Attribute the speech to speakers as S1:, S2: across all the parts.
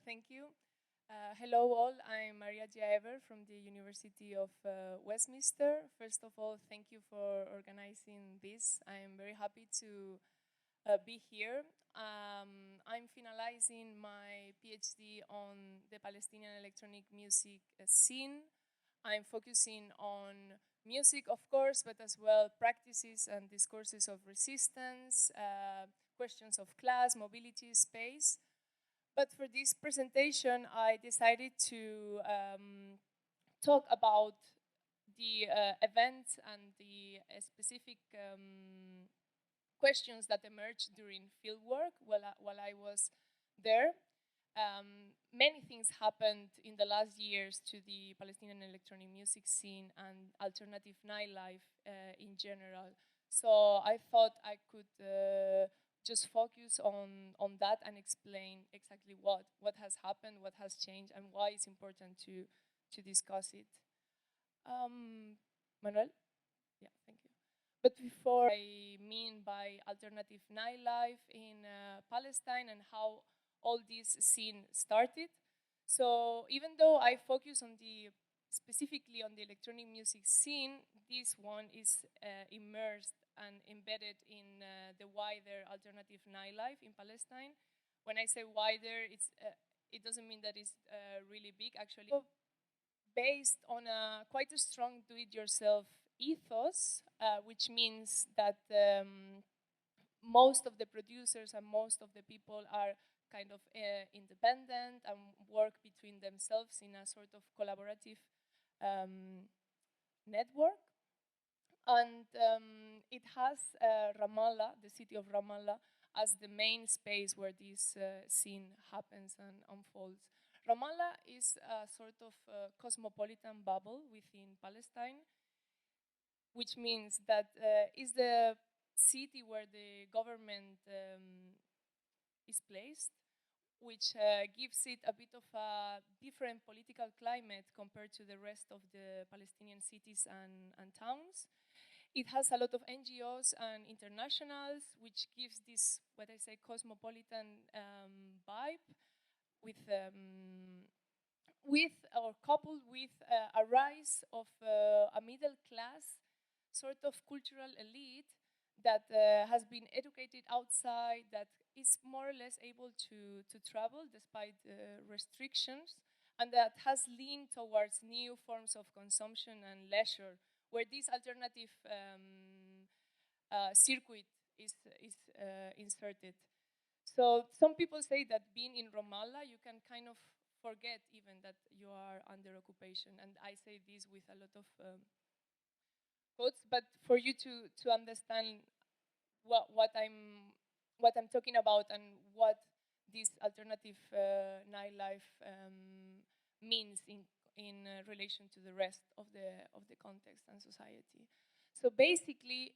S1: Thank you. Hello all, I'm Maria Giaever from the University of Westminster. First of all, thank you for organizing this. I'm very happy to be here. I'm finalizing my PhD on the Palestinian electronic music scene. I'm focusing on music, of course, but as well practices and discourses of resistance, questions of class, mobility, space. But for this presentation, I decided to talk about the events and the specific questions that emerged during fieldwork while I was there. Many things happened in the last years to the Palestinian electronic music scene and alternative nightlife in general. So I thought I could just focus on that and explain exactly what has happened, what has changed, and why it's important to discuss it. Manuel? Yeah, thank you. But before I mean by alternative nightlife in Palestine and how all this scene started. So even though I focus on specifically on the electronic music scene, this one is immersed and embedded in the wider alternative nightlife in Palestine. When I say wider, it doesn't mean that it's really big, actually. So based on quite a strong do-it-yourself ethos, which means that most of the producers and most of the people are kind of independent and work between themselves in a sort of collaborative network. And it has Ramallah, the city of Ramallah, as the main space where this scene happens and unfolds. Ramallah is a sort of cosmopolitan bubble within Palestine, which means that is the city where the government is placed, which gives it a bit of a different political climate compared to the rest of the Palestinian cities and towns. It has a lot of NGOs and internationals, which gives this, what I say, cosmopolitan vibe with or coupled with a rise of a middle class sort of cultural elite that has been educated outside, that is more or less able to travel despite restrictions, and that has leaned towards new forms of consumption and leisure, where this alternative circuit is inserted. So some people say that being in Ramallah, you can kind of forget even that you are under occupation. And I say this with a lot of quotes, but for you to understand what I'm talking about and what this alternative nightlife means in relation to the rest of the context and society. So basically,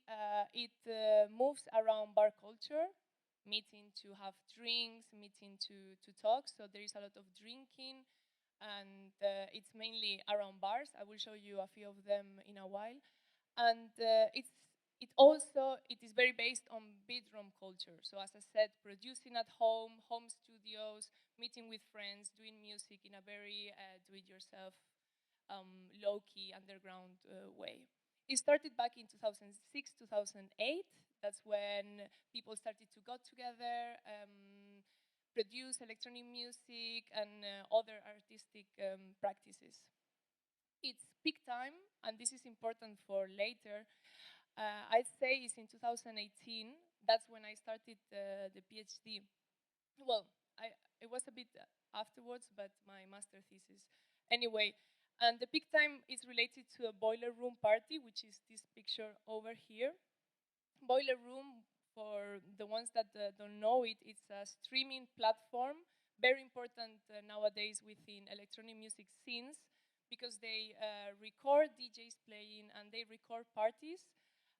S1: it moves around bar culture, meeting to have drinks, meeting to talk. So there is a lot of drinking, and it's mainly around bars. I will show you a few of them in a while. And it is very based on bedroom culture. So as I said, producing at home, home studios, meeting with friends, doing music in a very do-it-yourself, low-key, underground way. It started back in 2006, 2008. That's when people started to go together, produce electronic music and other artistic practices. It's peak time, and this is important for later. I'd say it's in 2018. That's when I started the PhD. Well, it was a bit afterwards, but my master thesis. Anyway, and the peak time is related to a boiler room party, which is this picture over here. Boiler room, for the ones that don't know it, it's a streaming platform, very important nowadays within electronic music scenes, because they record DJs playing and they record parties.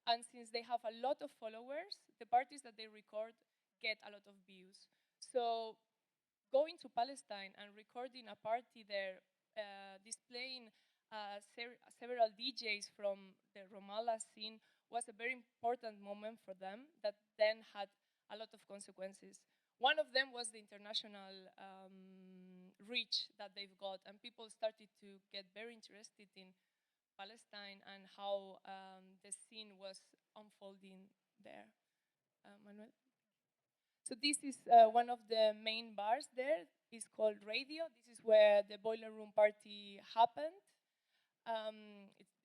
S1: And since they have a lot of followers, the parties that they record get a lot of views. So going to Palestine and recording a party there, displaying several DJs from the Ramallah scene was a very important moment for them that then had a lot of consequences. One of them was the international reach that they've got, and people started to get very interested in Palestine and how the scene was unfolding there. Manuel? So this is one of the main bars there. It's called Radio. This is where the Boiler Room party happened.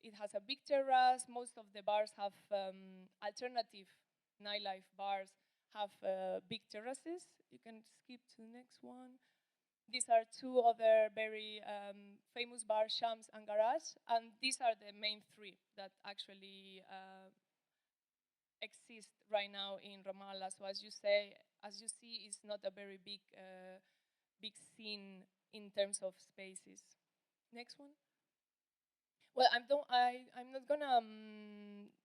S1: It has a big terrace. Most of the bars have alternative nightlife bars have big terraces. You can skip to the next one. These are two other very famous bars, Shams and Garage, and these are the main three that actually exist right now in Ramallah. So as you see, it's not a very big big scene in terms of spaces. Next one. Well, I'm not gonna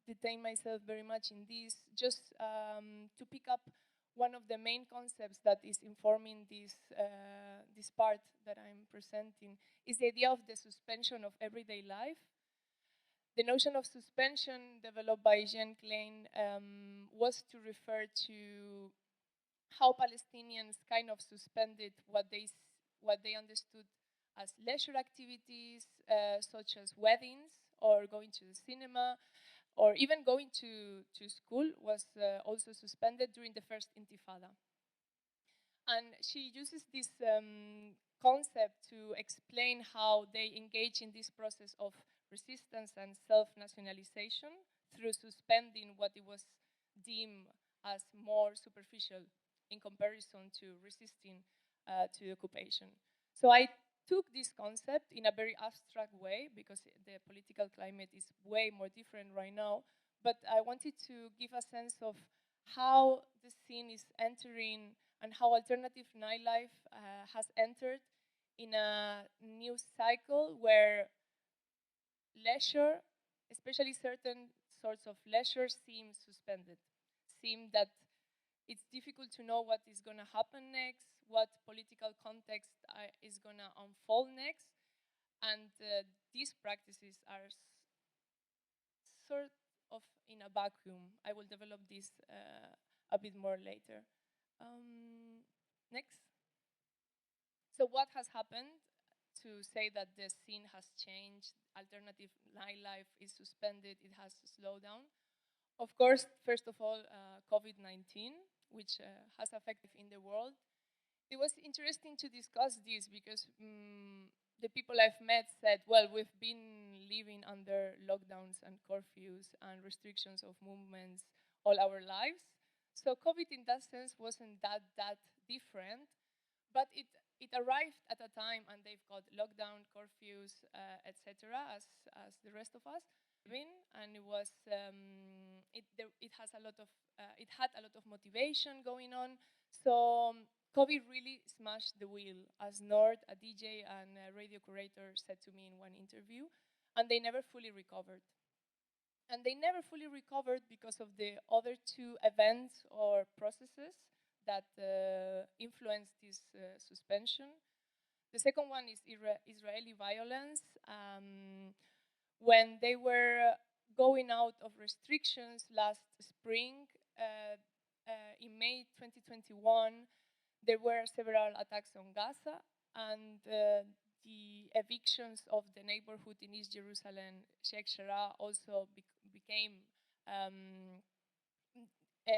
S1: detain myself very much in this. Just to pick up one of the main concepts that is informing this this part that I'm presenting is the idea of the suspension of everyday life. The notion of suspension developed by Jean Klein was to refer to how Palestinians kind of suspended what they understood as leisure activities, such as weddings or going to the cinema, or even going to school was also suspended during the first Intifada. And she uses this concept to explain how they engage in this process of resistance and self-nationalization through suspending what it was deemed as more superficial in comparison to resisting to occupation. So I took this concept in a very abstract way because the political climate is way more different right now, but I wanted to give a sense of how the scene is entering and how alternative nightlife has entered in a new cycle where leisure, especially certain sorts of leisure, seem suspended, seem that it's difficult to know what is going to happen next, what political context is going to unfold next, and these practices are sort of in a vacuum. I will develop this a bit more later. Next. So what has happened to say that the scene has changed, alternative nightlife is suspended, it has slowed down? Of course, first of all, COVID-19, which has affected in the world. It was interesting to discuss this because the people I've met said, well, we've been living under lockdowns and curfews and restrictions of movements all our lives. So COVID in that sense wasn't that different, but it arrived at a time and they've got lockdown, curfews, etc. as the rest of us. And it was it had a lot of motivation going on. So COVID really smashed the wheel, as Nord, a DJ and a radio curator, said to me in one interview, and they never fully recovered. And they never fully recovered because of the other two events or processes that influenced this suspension. The second one is Israeli violence. When they were going out of restrictions last spring, in May 2021, there were several attacks on Gaza, and the evictions of the neighborhood in East Jerusalem, Sheikh Jarrah, also became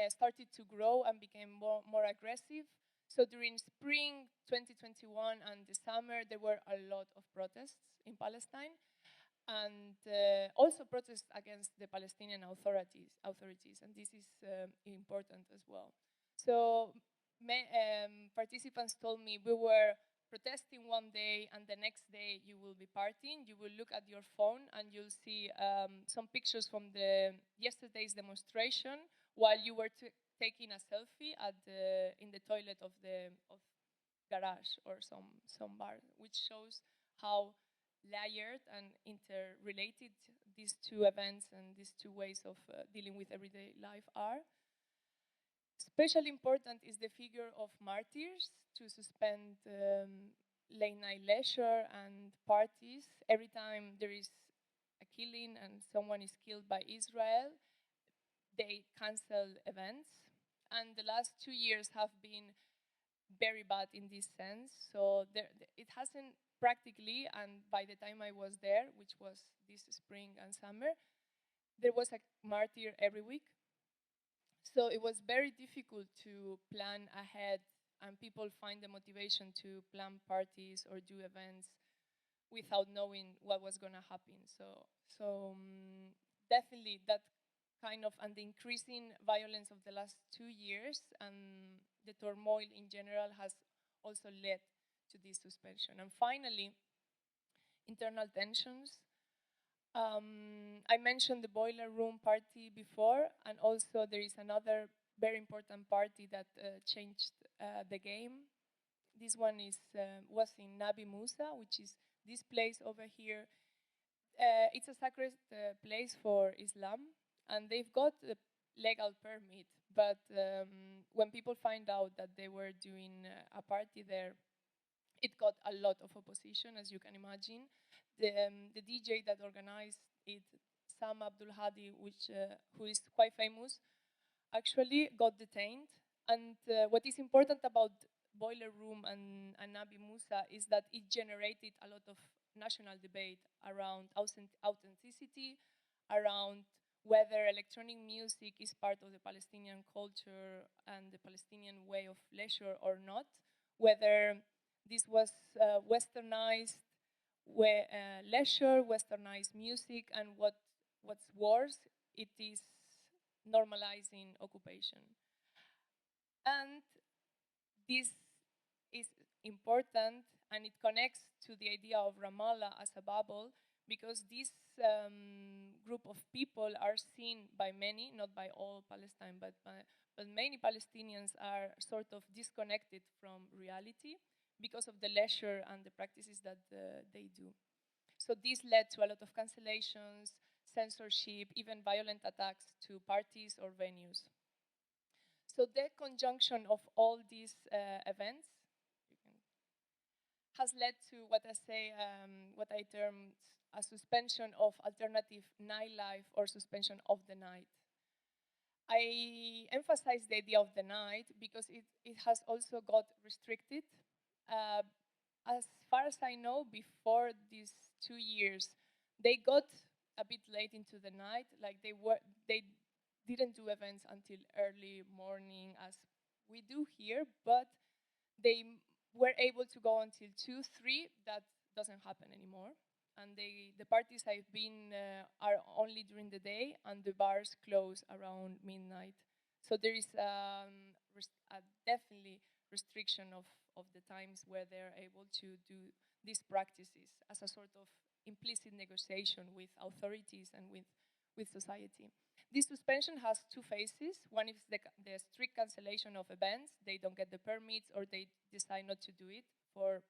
S1: started to grow and became more aggressive. So during spring 2021 and the summer, there were a lot of protests in Palestine, and also protests against the Palestinian authorities, and this is important as well. So participants told me we were protesting one day and the next day you will be partying. You will look at your phone and you'll see some pictures from yesterday's demonstration while you were taking a selfie in the toilet of garage or some bar, which shows how layered and interrelated these two events and these two ways of dealing with everyday life are. Especially important is the figure of martyrs to suspend late night leisure and parties. Every time there is a killing and someone is killed by Israel, they cancel events. And the last 2 years have been very bad in this sense. So it hasn't practically, and by the time I was there, which was this spring and summer, there was a martyr every week. So it was very difficult to plan ahead, and people find the motivation to plan parties or do events without knowing what was going to happen. So definitely that kind of, and the increasing violence of the last 2 years and the turmoil in general has also led to this suspension. And finally, internal tensions. I mentioned the boiler room party before, and also there is another very important party that changed the game. This one was in Nabi Musa, which is this place over here. It's a sacred place for Islam, and they've got a legal permit. But when people find out that they were doing a party there, it got a lot of opposition, as you can imagine. The DJ that organized it, Sam Abdul Hadi, who is quite famous, actually got detained. And what is important about Boiler Room and Nabi Musa is that it generated a lot of national debate around authenticity, around whether electronic music is part of the Palestinian culture and the Palestinian way of leisure or not, whether this was westernized leisure, westernized music, and what's worse, it is normalizing occupation. And this is important, and it connects to the idea of Ramallah as a bubble, because this group of people are seen by many, not by all Palestine, but many Palestinians are sort of disconnected from reality because of the leisure and the practices that they do. So this led to a lot of cancellations, censorship, even violent attacks to parties or venues. So the conjunction of all these events has led to what I termed a suspension of alternative nightlife or suspension of the night. I emphasize the idea of the night because it has also got restricted. As far as I know, before these 2 years, they got a bit late into the night. Like they didn't do events until early morning as we do here, but they were able to go until 2, 3. That doesn't happen anymore. And the parties I've been are only during the day, and the bars close around midnight. So there is definitely restriction of the times where they're able to do these practices as a sort of implicit negotiation with authorities and with society. This suspension has 2 phases. One is the strict cancellation of events. They don't get the permits, or they decide not to do it for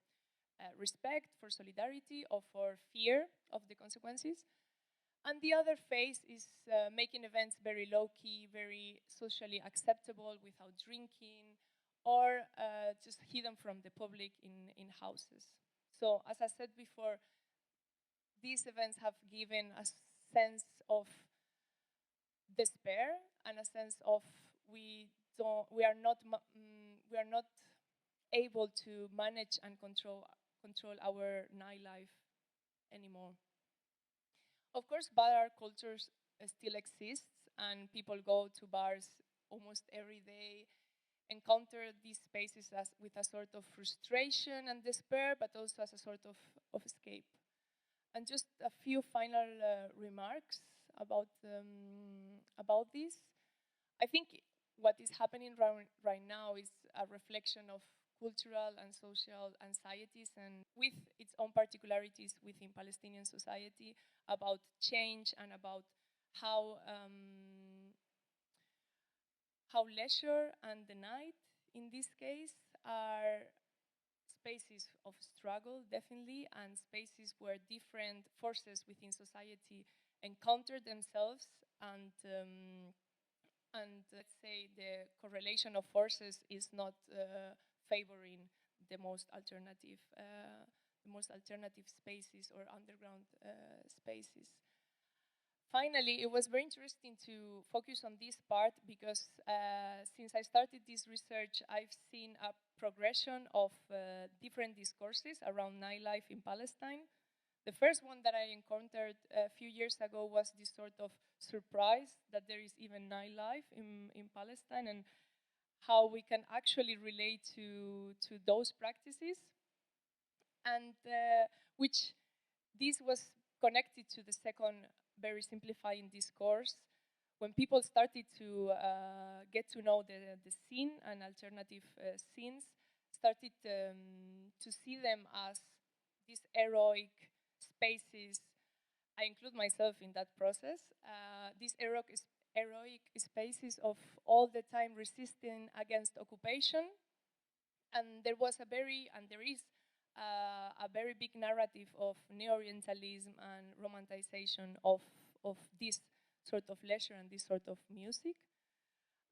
S1: respect, for solidarity, or for fear of the consequences. And the other phase is making events very low-key, very socially acceptable, without drinking, or just hidden from the public in houses. So as I said before, these events have given a sense of despair and a sense of we are not able to manage and control our nightlife anymore. Of course, bar cultures still exists, and people go to bars almost every day, encounter these spaces with a sort of frustration and despair, but also as a sort of escape. And just a few final remarks about this. I think what is happening right now is a reflection of cultural and social anxieties, and with its own particularities within Palestinian society, about change and about how leisure and the night, in this case, are spaces of struggle, definitely, and spaces where different forces within society encounter themselves, and let's say the correlation of forces is not favoring the most alternative spaces or underground spaces. finally, it was very interesting to focus on this part because since I started this research, I've seen a progression of different discourses around nightlife in Palestine. The first one that I encountered a few years ago was this sort of surprise that there is even nightlife in Palestine and how we can actually relate to those practices. And which this was connected to the second very simplifying discourse when people started to get to know the scene and alternative scenes, started to see them as these heroic spaces. I include myself in that process. These heroic spaces of all the time resisting against occupation. And there was there is a very big narrative of neo-Orientalism and romanticization of this sort of leisure and this sort of music.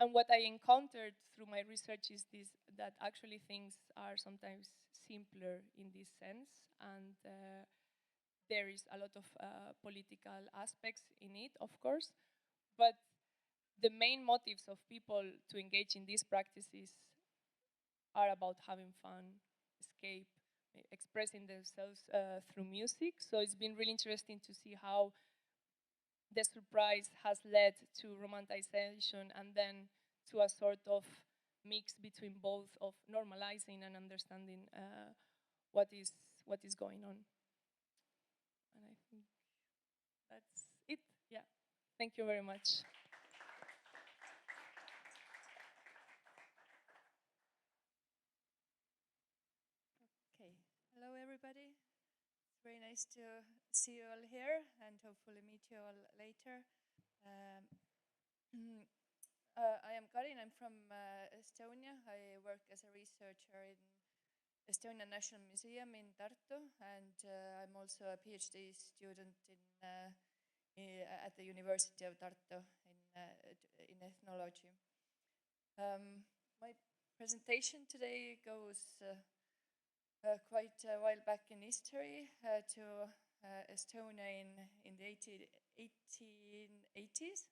S1: And what I encountered through my research is this, that actually things are sometimes simpler in this sense, and there is a lot of political aspects in it, of course, but the main motives of people to engage in these practices are about having fun, escape, expressing themselves through music. So it's been really interesting to see how the surprise has led to romanticization and then to a sort of mix between both of normalizing and understanding what is going on. And I think that's it. Yeah. Thank you very much.
S2: Okay. Hello, everybody. It's very nice to see you all here and hopefully meet you all later. Um, I am Karin. I'm from Estonia. I work as a researcher in Estonian National Museum in Tartu, and I'm also a PhD student at the University of Tartu in ethnology. My presentation today goes quite a while back in history to Estonia in the 1880s.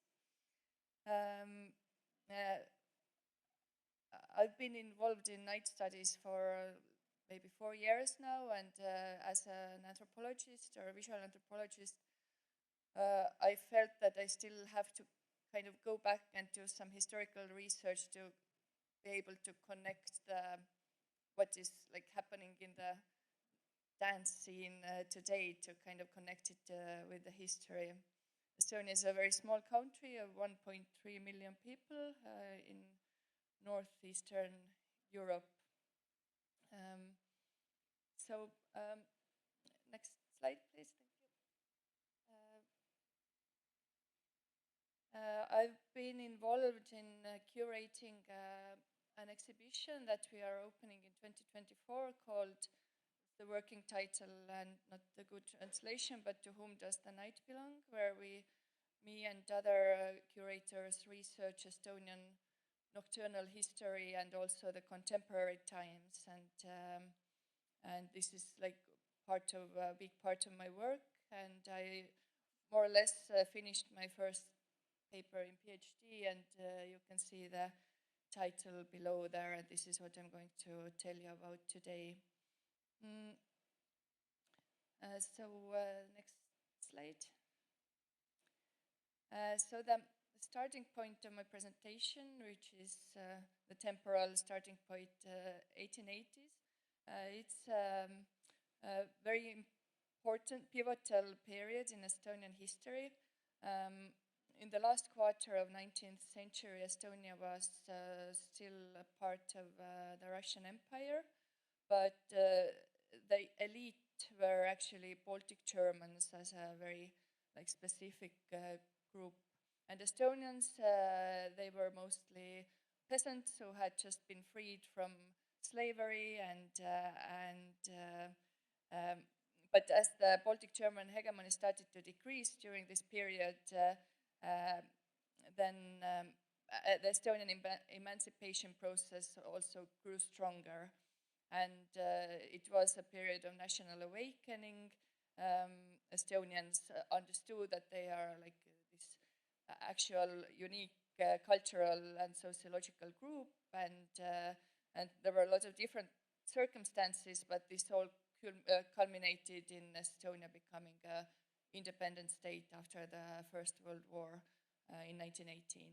S2: I've been involved in night studies for maybe 4 years now, and as an anthropologist or a visual anthropologist, I felt that I still have to kind of go back and do some historical research to be able to connect what is like happening in the dance scene today, to kind of connect it with the history. Estonia is a very small country of 1.3 million people in northeastern Europe. Next slide, please. Thank you. I've been involved in curating an exhibition that we are opening in 2024 called, the working title and not the good translation, but To Whom Does the Night Belong, where me and other curators research Estonian nocturnal history and also the contemporary times, and this is like a big part of my work, and I more or less finished my first paper in PhD, and you can see the title below there, and this is what I'm going to tell you about today. Next slide. So the starting point of my presentation, which is the temporal starting point, 1880s, it's a very important, pivotal period in Estonian history. In the last quarter of 19th century, Estonia was still a part of the Russian Empire, but the elite were actually Baltic Germans as a very specific group. And Estonians, they were mostly peasants who had just been freed from slavery, but as the Baltic German hegemony started to decrease during this period, then the Estonian emancipation process also grew stronger. And it was a period of national awakening. Estonians understood that they are actual unique cultural and sociological group, and there were a lot of different circumstances, but this all culminated in Estonia becoming an independent state after the First World War in 1918.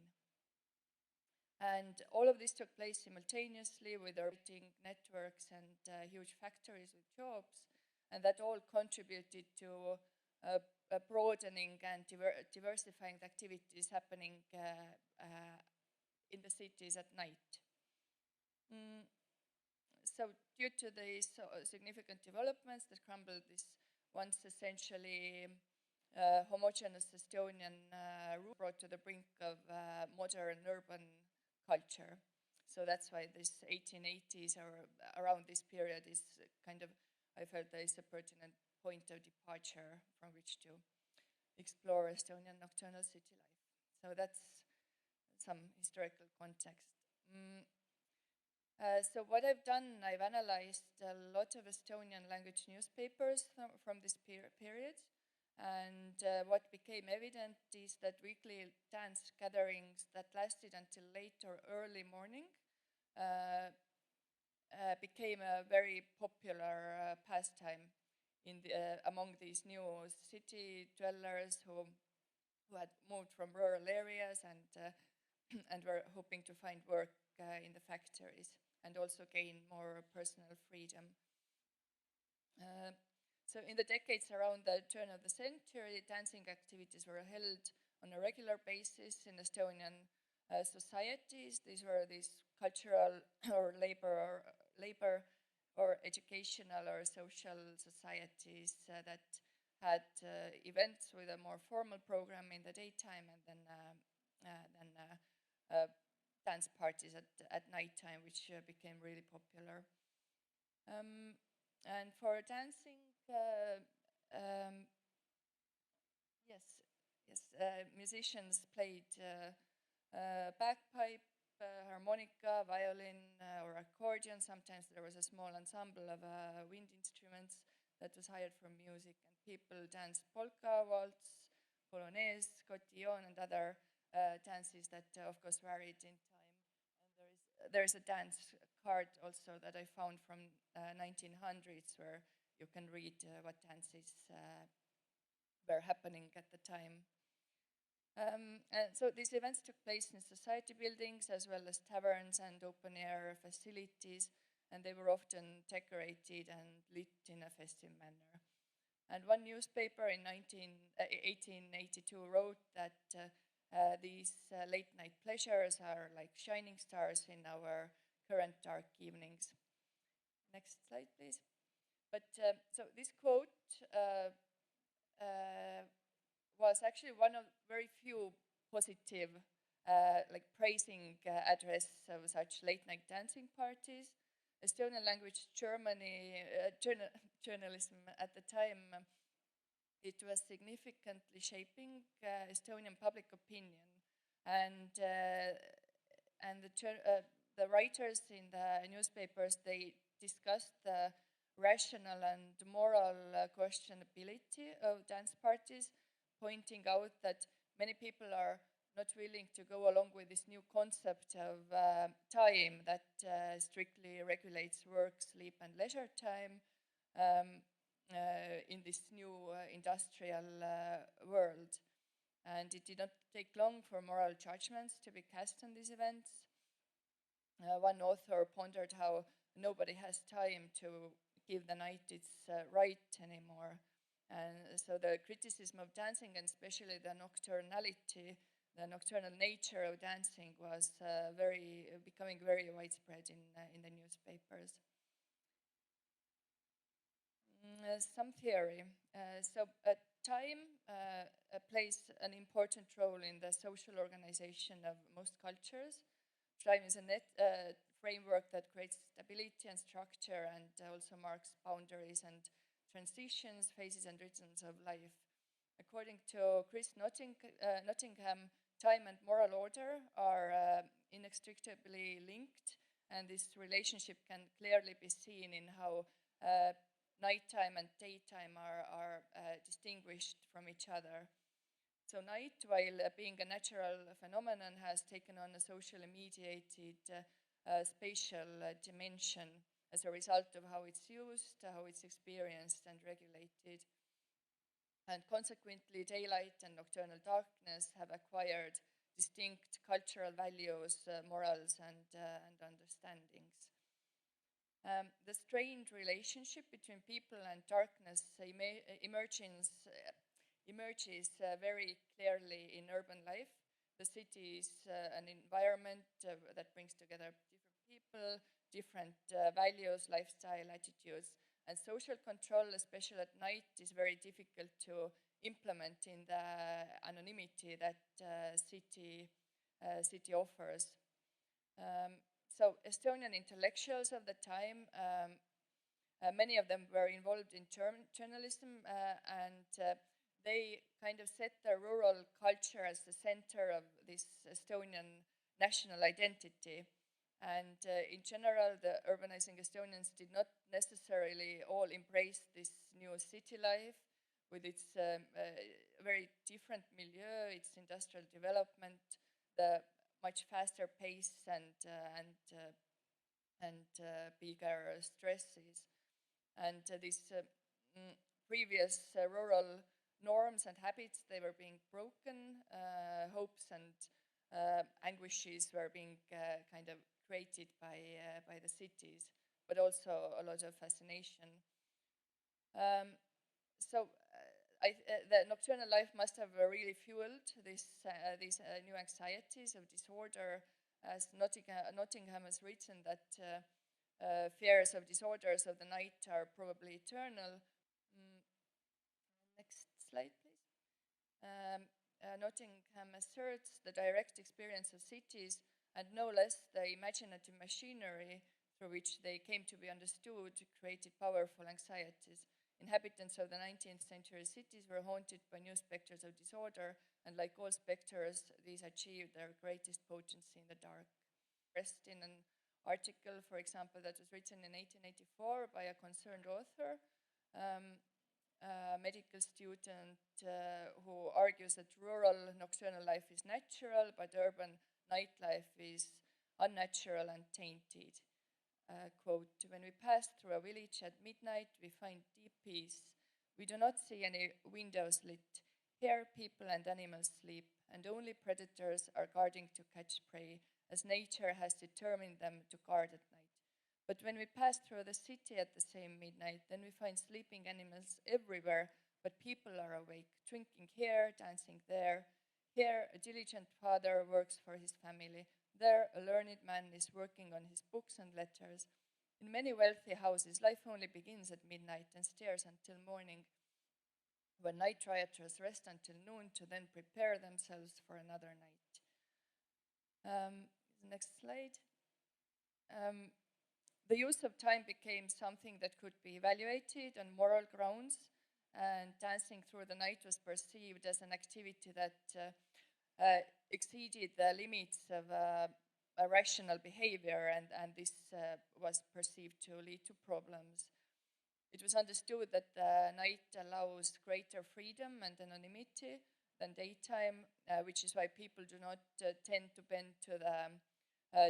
S2: And all of this took place simultaneously with operating networks and huge factories with jobs, and that all contributed to broadening and diversifying the activities happening in the cities at night. So due to these significant developments that crumbled this once essentially homogeneous Estonian route brought to the brink of modern urban culture. So that's why this 1880s or around this period is kind of, I felt there is a pertinent point of departure from which to explore Estonian nocturnal city life. So that's some historical context. So what I've done, I've analyzed a lot of Estonian language newspapers from this period. And what became evident is that weekly dance gatherings that lasted until late or early morning became a very popular pastime among these new city dwellers who had moved from rural areas and and were hoping to find work in the factories and also gain more personal freedom. So in the decades around the turn of the century, dancing activities were held on a regular basis in Estonian societies. These were these cultural or labor or educational or social societies that had events with a more formal program in the daytime and then dance parties at nighttime, which became really popular. And for dancing, musicians played bagpipe, harmonica, violin, or accordion. Sometimes there was a small ensemble of wind instruments that was hired for music, and people danced polka, waltz, polonaise, cotillon, and other dances that, of course, varied in time. And there is a dance card also that I found from 1900s where you can read what dances were happening at the time. And so these events took place in society buildings as well as taverns and open-air facilities, and they were often decorated and lit in a festive manner. And one newspaper in 1882 wrote that these late-night pleasures are like shining stars in our current dark evenings. Next slide, please. But so this quote was actually one of very few positive, like praising address of such late-night dancing parties. Estonian language journalism at the time, it was significantly shaping Estonian public opinion, and the writers in the newspapers, they discussed the rational and moral questionability of dance parties, pointing out that many people are not willing to go along with this new concept of time that strictly regulates work, sleep, and leisure time in this new industrial world. And it did not take long for moral judgments to be cast on these events. One author pondered how nobody has time to give the night its right anymore. And so the criticism of dancing, and especially the nocturnality, the nocturnal nature of dancing, was becoming very widespread in the newspapers. Some theory. Time plays an important role in the social organization of most cultures. Time is a framework that creates stability and structure and also marks boundaries and transitions, phases, and rhythms of life. According to Chris Nottingham, time and moral order are inextricably linked, and this relationship can clearly be seen in how nighttime and daytime are distinguished from each other. So night, while being a natural phenomenon, has taken on a socially mediated spatial dimension as a result of how it's used, how it's experienced and regulated. And consequently, daylight and nocturnal darkness have acquired distinct cultural values, morals, and understandings. The strained relationship between people and darkness emerges very clearly in urban life. The city is an environment that brings together different people, different values, lifestyle, attitudes, and social control, especially at night, is very difficult to implement in the anonymity that city offers. So Estonian intellectuals of the time, many of them were involved in journalism, and they kind of set the rural culture as the center of this Estonian national identity. And in general, the urbanizing Estonians did not necessarily all embrace this new city life with its very different milieu, its industrial development, the much faster pace and bigger stresses. And these previous rural norms and habits, they were being broken. Hopes and anguishes were being kind of created by the cities, but also a lot of fascination. The nocturnal life must have really fueled these new anxieties of disorder, as Nottingham has written that fears of disorders of the night are probably eternal. Next slide, please. Nottingham asserts the direct experience of cities and no less the imaginative machinery through which they came to be understood created powerful anxieties. Inhabitants of the 19th century cities were haunted by new specters of disorder, and like all specters, these achieved their greatest potency in the dark. Rest in an article, for example, that was written in 1884 by a concerned author, a medical student who argues that rural nocturnal life is natural, but urban nightlife is unnatural and tainted. Quote, when we pass through a village at midnight, we find deep peace. We do not see any windows lit. Here people and animals sleep, and only predators are guarding to catch prey, as nature has determined them to guard at night. But when we pass through the city at the same midnight, then we find sleeping animals everywhere, but people are awake, drinking here, dancing there. Here, a diligent father works for his family. There, a learned man is working on his books and letters. In many wealthy houses, life only begins at midnight and stares until morning, when night rioters rest until noon to then prepare themselves for another night. Next slide. The use of time became something that could be evaluated on moral grounds, and dancing through the night was perceived as an activity that exceeded the limits of a rational behavior, and this was perceived to lead to problems. It was understood that the night allows greater freedom and anonymity than daytime, which is why people do not tend to bend to the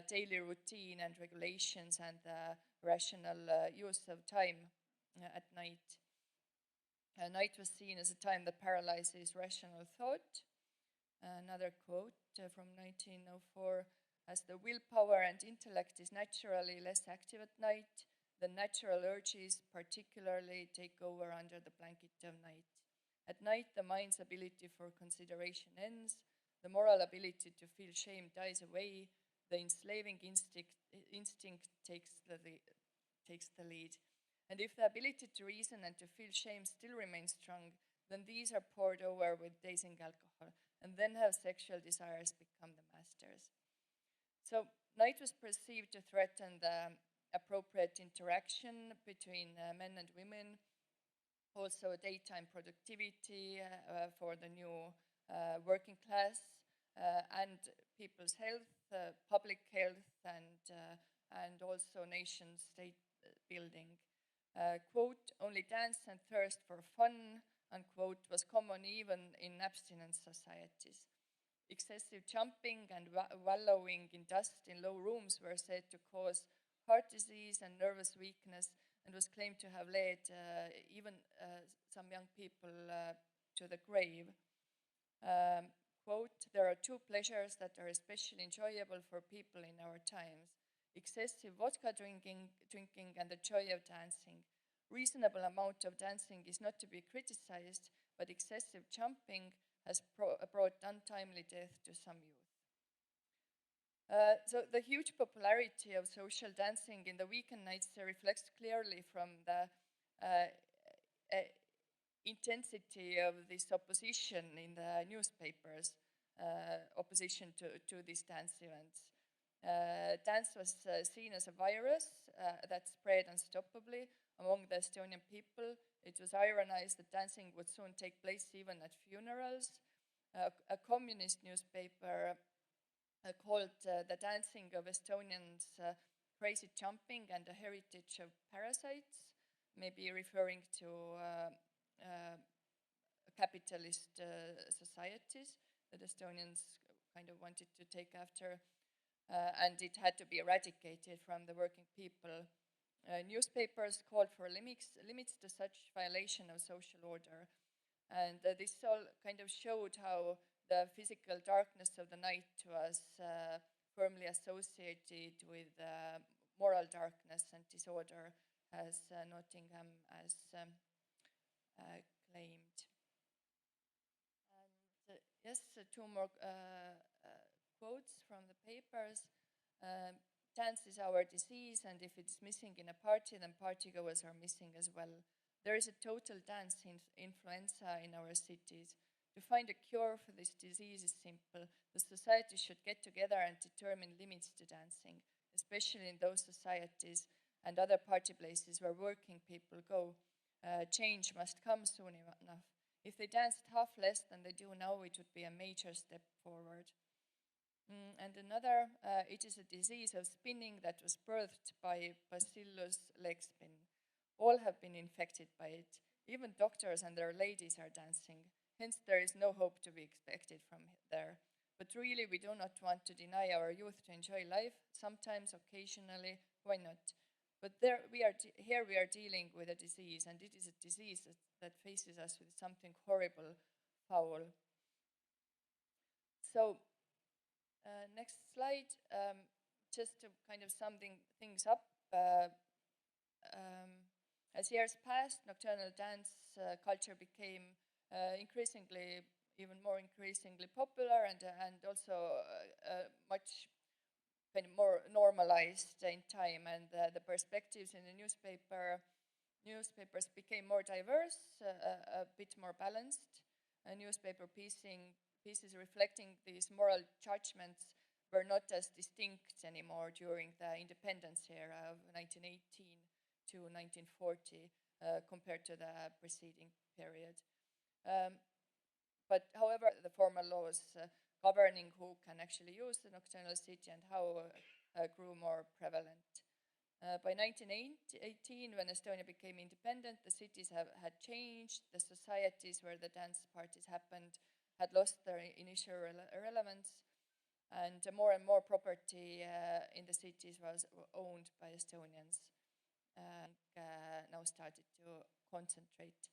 S2: daily routine and regulations and the rational use of time at night. Night was seen as a time that paralyzes rational thought. Another quote from 1904, as the willpower and intellect is naturally less active at night, the natural urges particularly take over under the blanket of night. At night, the mind's ability for consideration ends, the moral ability to feel shame dies away, the enslaving instinct takes the lead. And if the ability to reason and to feel shame still remains strong, then these are poured over with dazing alcohol, and then have sexual desires become the masters. So night was perceived to threaten the appropriate interaction between men and women, also daytime productivity for the new working class, and people's health, public health, and also nation-state building. Quote, only dance and thirst for fun unquote, was common even in abstinent societies. Excessive jumping and wallowing in dust in low rooms were said to cause heart disease and nervous weakness, and was claimed to have led even some young people to the grave. Quote, there are two pleasures that are especially enjoyable for people in our times: excessive vodka drinking and the joy of dancing. Reasonable amount of dancing is not to be criticized, but excessive jumping has brought untimely death to some youth. So the huge popularity of social dancing in the weekend nights reflects clearly from the intensity of this opposition in the newspapers, opposition to these dance events. Dance was seen as a virus that spread unstoppably among the Estonian people. It was ironized that dancing would soon take place even at funerals. A communist newspaper called the dancing of Estonians crazy jumping and a heritage of parasites, maybe referring to capitalist societies that Estonians kind of wanted to take after, and it had to be eradicated from the working people. Newspapers called for limits to such violation of social order, and this all kind of showed how the physical darkness of the night was firmly associated with moral darkness and disorder, as Nottingham has claimed. And yes, two more quotes from the papers. Dance is our disease, and if it's missing in a party, then partygoers are missing as well. There is a total dance influenza in our cities. To find a cure for this disease is simple. The society should get together and determine limits to dancing, especially in those societies and other party places where working people go. Change must come soon enough. If they danced half less than they do now, it would be a major step forward. And another, it is a disease of spinning that was birthed by Bacillus leg spin. All have been infected by it. Even doctors and their ladies are dancing. Hence, there is no hope to be expected from there. But really, we do not want to deny our youth to enjoy life. Sometimes, occasionally, why not? But here we are dealing with a disease, and it is a disease that faces us with something horrible, foul. So, next slide, just to kind of sum things up. As years passed, nocturnal dance culture became even more increasingly popular, and also much kind of more normalized in time, and the perspectives in the newspapers became more diverse, a bit more balanced. Newspaper pieces reflecting these moral judgments were not as distinct anymore during the independence era of 1918 to 1940 compared to the preceding period. But however, the formal laws governing who can actually use the nocturnal city and how grew more prevalent. By 1918, when Estonia became independent, the cities had changed. The societies where the dance parties happened had lost their initial relevance, and more property in the cities was owned by Estonians. Now started to concentrate.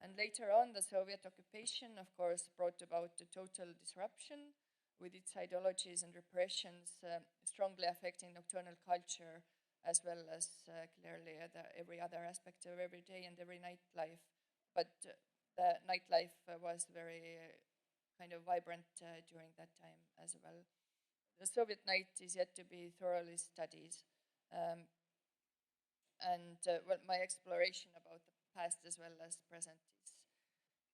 S2: And later on, the Soviet occupation, of course, brought about a total disruption with its ideologies and repressions strongly affecting nocturnal culture, as well as clearly every other aspect of every day and every nightlife. But the nightlife was very kind of vibrant during that time as well. The Soviet night is yet to be thoroughly studied. Well, my exploration about the past as well as present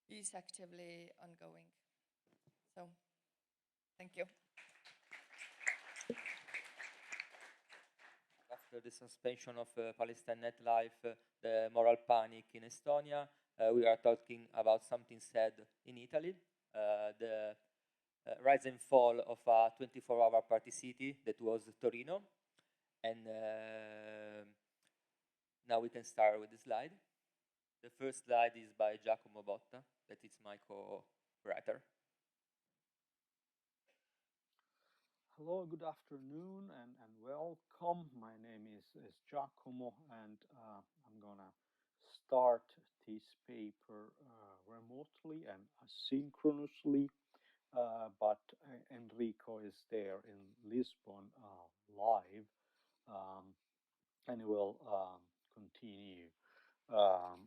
S2: is actively ongoing. So, thank you.
S3: After the suspension of Palestine nightlife, the moral panic in Estonia, we are talking about something said in Italy, the rise and fall of a 24-hour party city that was Torino. And now we can start with the slide. The first slide is by Giacomo Botta, that is my co-writer.
S4: Hello, good afternoon, and welcome. My name is Giacomo, and I'm gonna start this paper remotely and asynchronously, but Enrico is there in Lisbon live, um, and will continue. Um,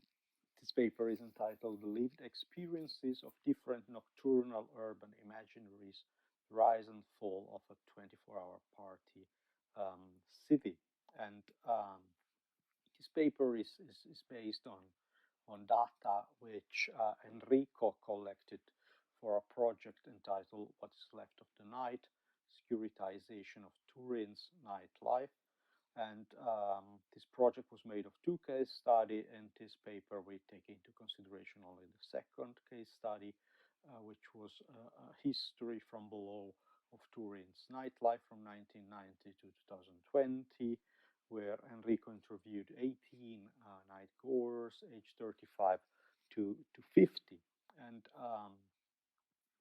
S4: this paper is entitled The Lived Experiences of Different Nocturnal Urban Imaginaries, Rise and Fall of a 24-Hour Party City. And this paper is based on data which Enrico collected for a project entitled What's Left of the Night, Securitization of Turin's Nightlife. And this project was made of two case studies. In this paper, we take into consideration only the second case study, which was a history from below of Turin's nightlife from 1990 to 2020, where Enrico interviewed 18 night goers, aged 35 to 50. And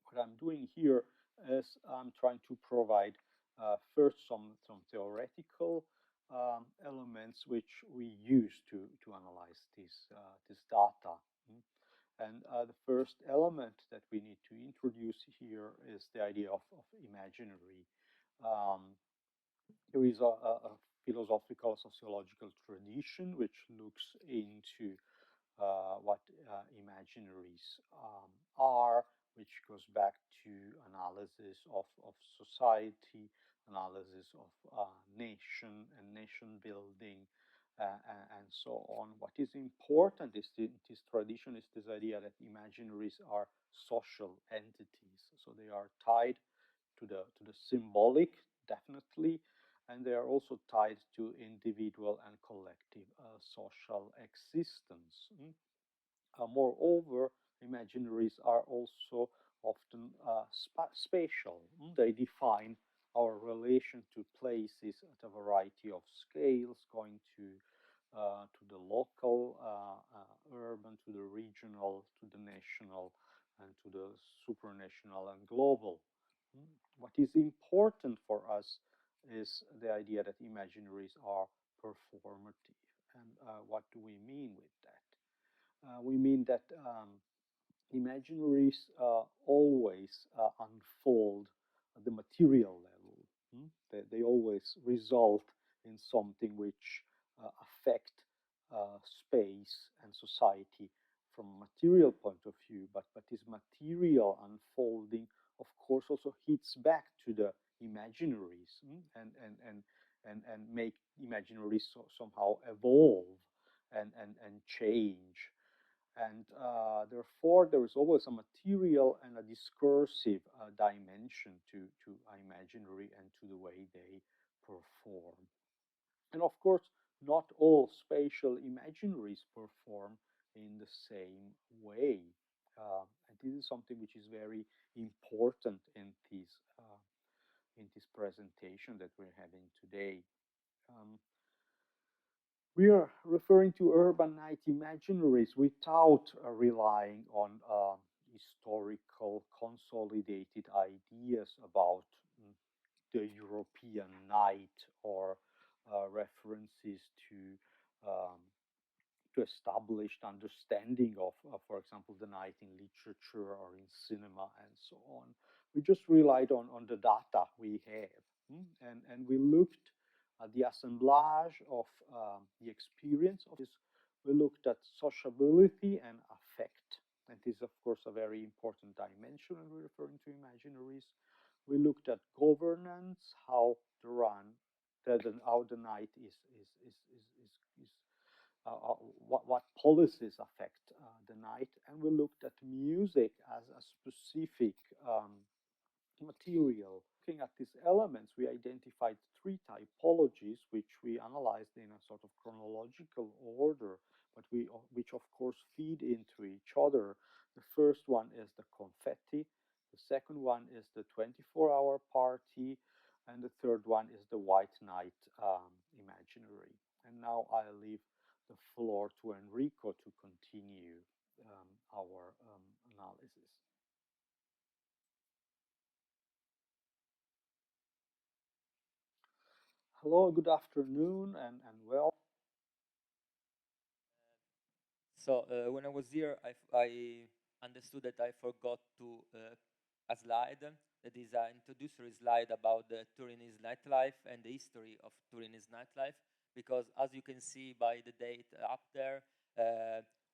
S4: what I'm doing here is I'm trying to provide first some theoretical elements which we use to analyze this data. And the first element that we need to introduce here is the idea of imaginary. Um, there is a philosophical sociological tradition which looks into what imaginaries are, which goes back to analysis of society, analysis of nation and nation building, and so on. What is important is this tradition is this idea that imaginaries are social entities, so they are tied to the symbolic, definitely, and they are also tied to individual and collective social existence. Moreover, imaginaries are also often spatial. They define our relation to places at a variety of scales, going to the local, urban, to the regional, to the national, and to the supranational and global. What is important for us is the idea that imaginaries are performative. And what do we mean with that? We mean that imaginaries always unfold at the material level. They always result in something which affect space and society from a material point of view. But this material unfolding, of course, also hits back to the imaginaries and make imaginaries somehow evolve and change. And therefore, there is always a material and a discursive dimension to imaginary and to the way they perform. And of course, not all spatial imaginaries perform in the same way. And this is something which is very important in this presentation that we're having today. We are referring to urban night imaginaries without relying on historical consolidated ideas about the European night or references um, to established understanding of, for example, the night in literature or in cinema and so on. We just relied on the data we have. And we looked at the assemblage of the experience of this. We looked at sociability and affect. And this is, of course, a very important dimension when we're referring to imaginaries. We looked at governance, how how the night is what policies affect the night, and we looked at music as a specific material. Looking at these elements, we identified three typologies, which we analyzed in a sort of chronological order, but which of course feed into each other. The first one is the confetti, the second one is the 24-hour party, and the third one is the white night imaginary. And now I leave the floor to Enrico to continue our analysis. Hello, good afternoon, and well.
S3: So when I was here, I understood that I forgot to a slide that is an introductory slide about the Turinese nightlife and the history of Turinese nightlife. Because as you can see by the date up there,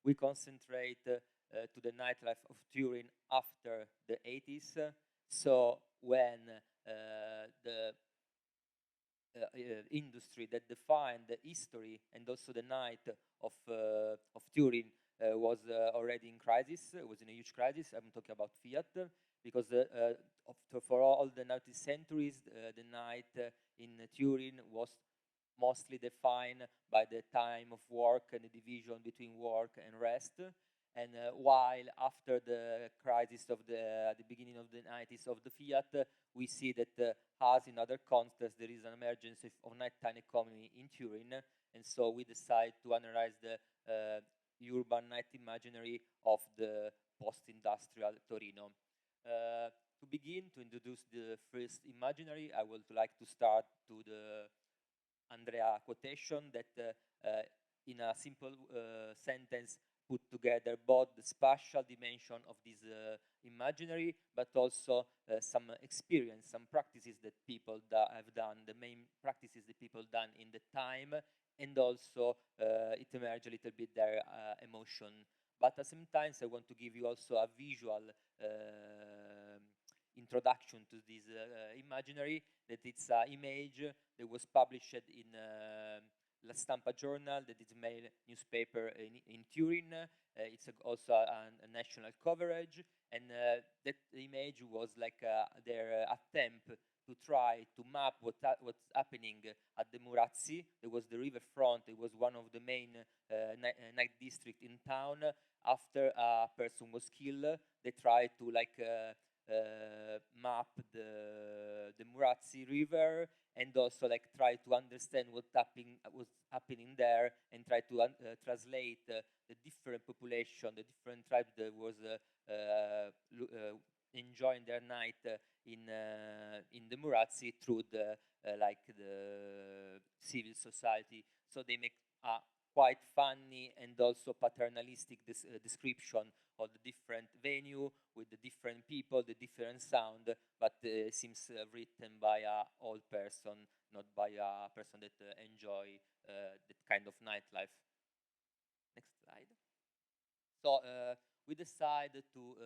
S3: we concentrate to the nightlife of Turin after the 80s. So when the industry that defined the history and also the night of Turin was already in crisis. It was in a huge crisis. I'm talking about Fiat, because for all the 19th centuries, the night in Turin was mostly defined by the time of work and the division between work and rest. And while after the crisis of the beginning of the 90s of the Fiat, we see that as in other contexts, there is an emergence of nighttime economy in Turin. And so we decide to analyze the urban night imaginary of the post-industrial Torino. To begin, to introduce the first imaginary, I would like to start to the Andrea quotation that in a simple sentence put together both the spatial dimension of this imaginary, but also some experience, some practices that people have done, the main practices that people done in the time, and also it emerged a little bit their emotion. But at the same time, I want to give you also a visual introduction to this imaginary, that it's an image that was published in La Stampa journal, that is a main newspaper in Turin. It's also a national coverage, and that image was like their attempt to try to map what's happening at the Murazzi. It was the riverfront. It was one of the main night district in town. After a person was killed, they tried to map the Murazzi River, and also try to understand what's happening there, and try to translate the different population, the different tribes that was enjoying their night in the Murazzi through the the civil society. So they make a quite funny and also paternalistic description of the different venue with the different people, the different sound, but seems written by a old person, not by a person that enjoy that kind of nightlife. Next slide. So we decided to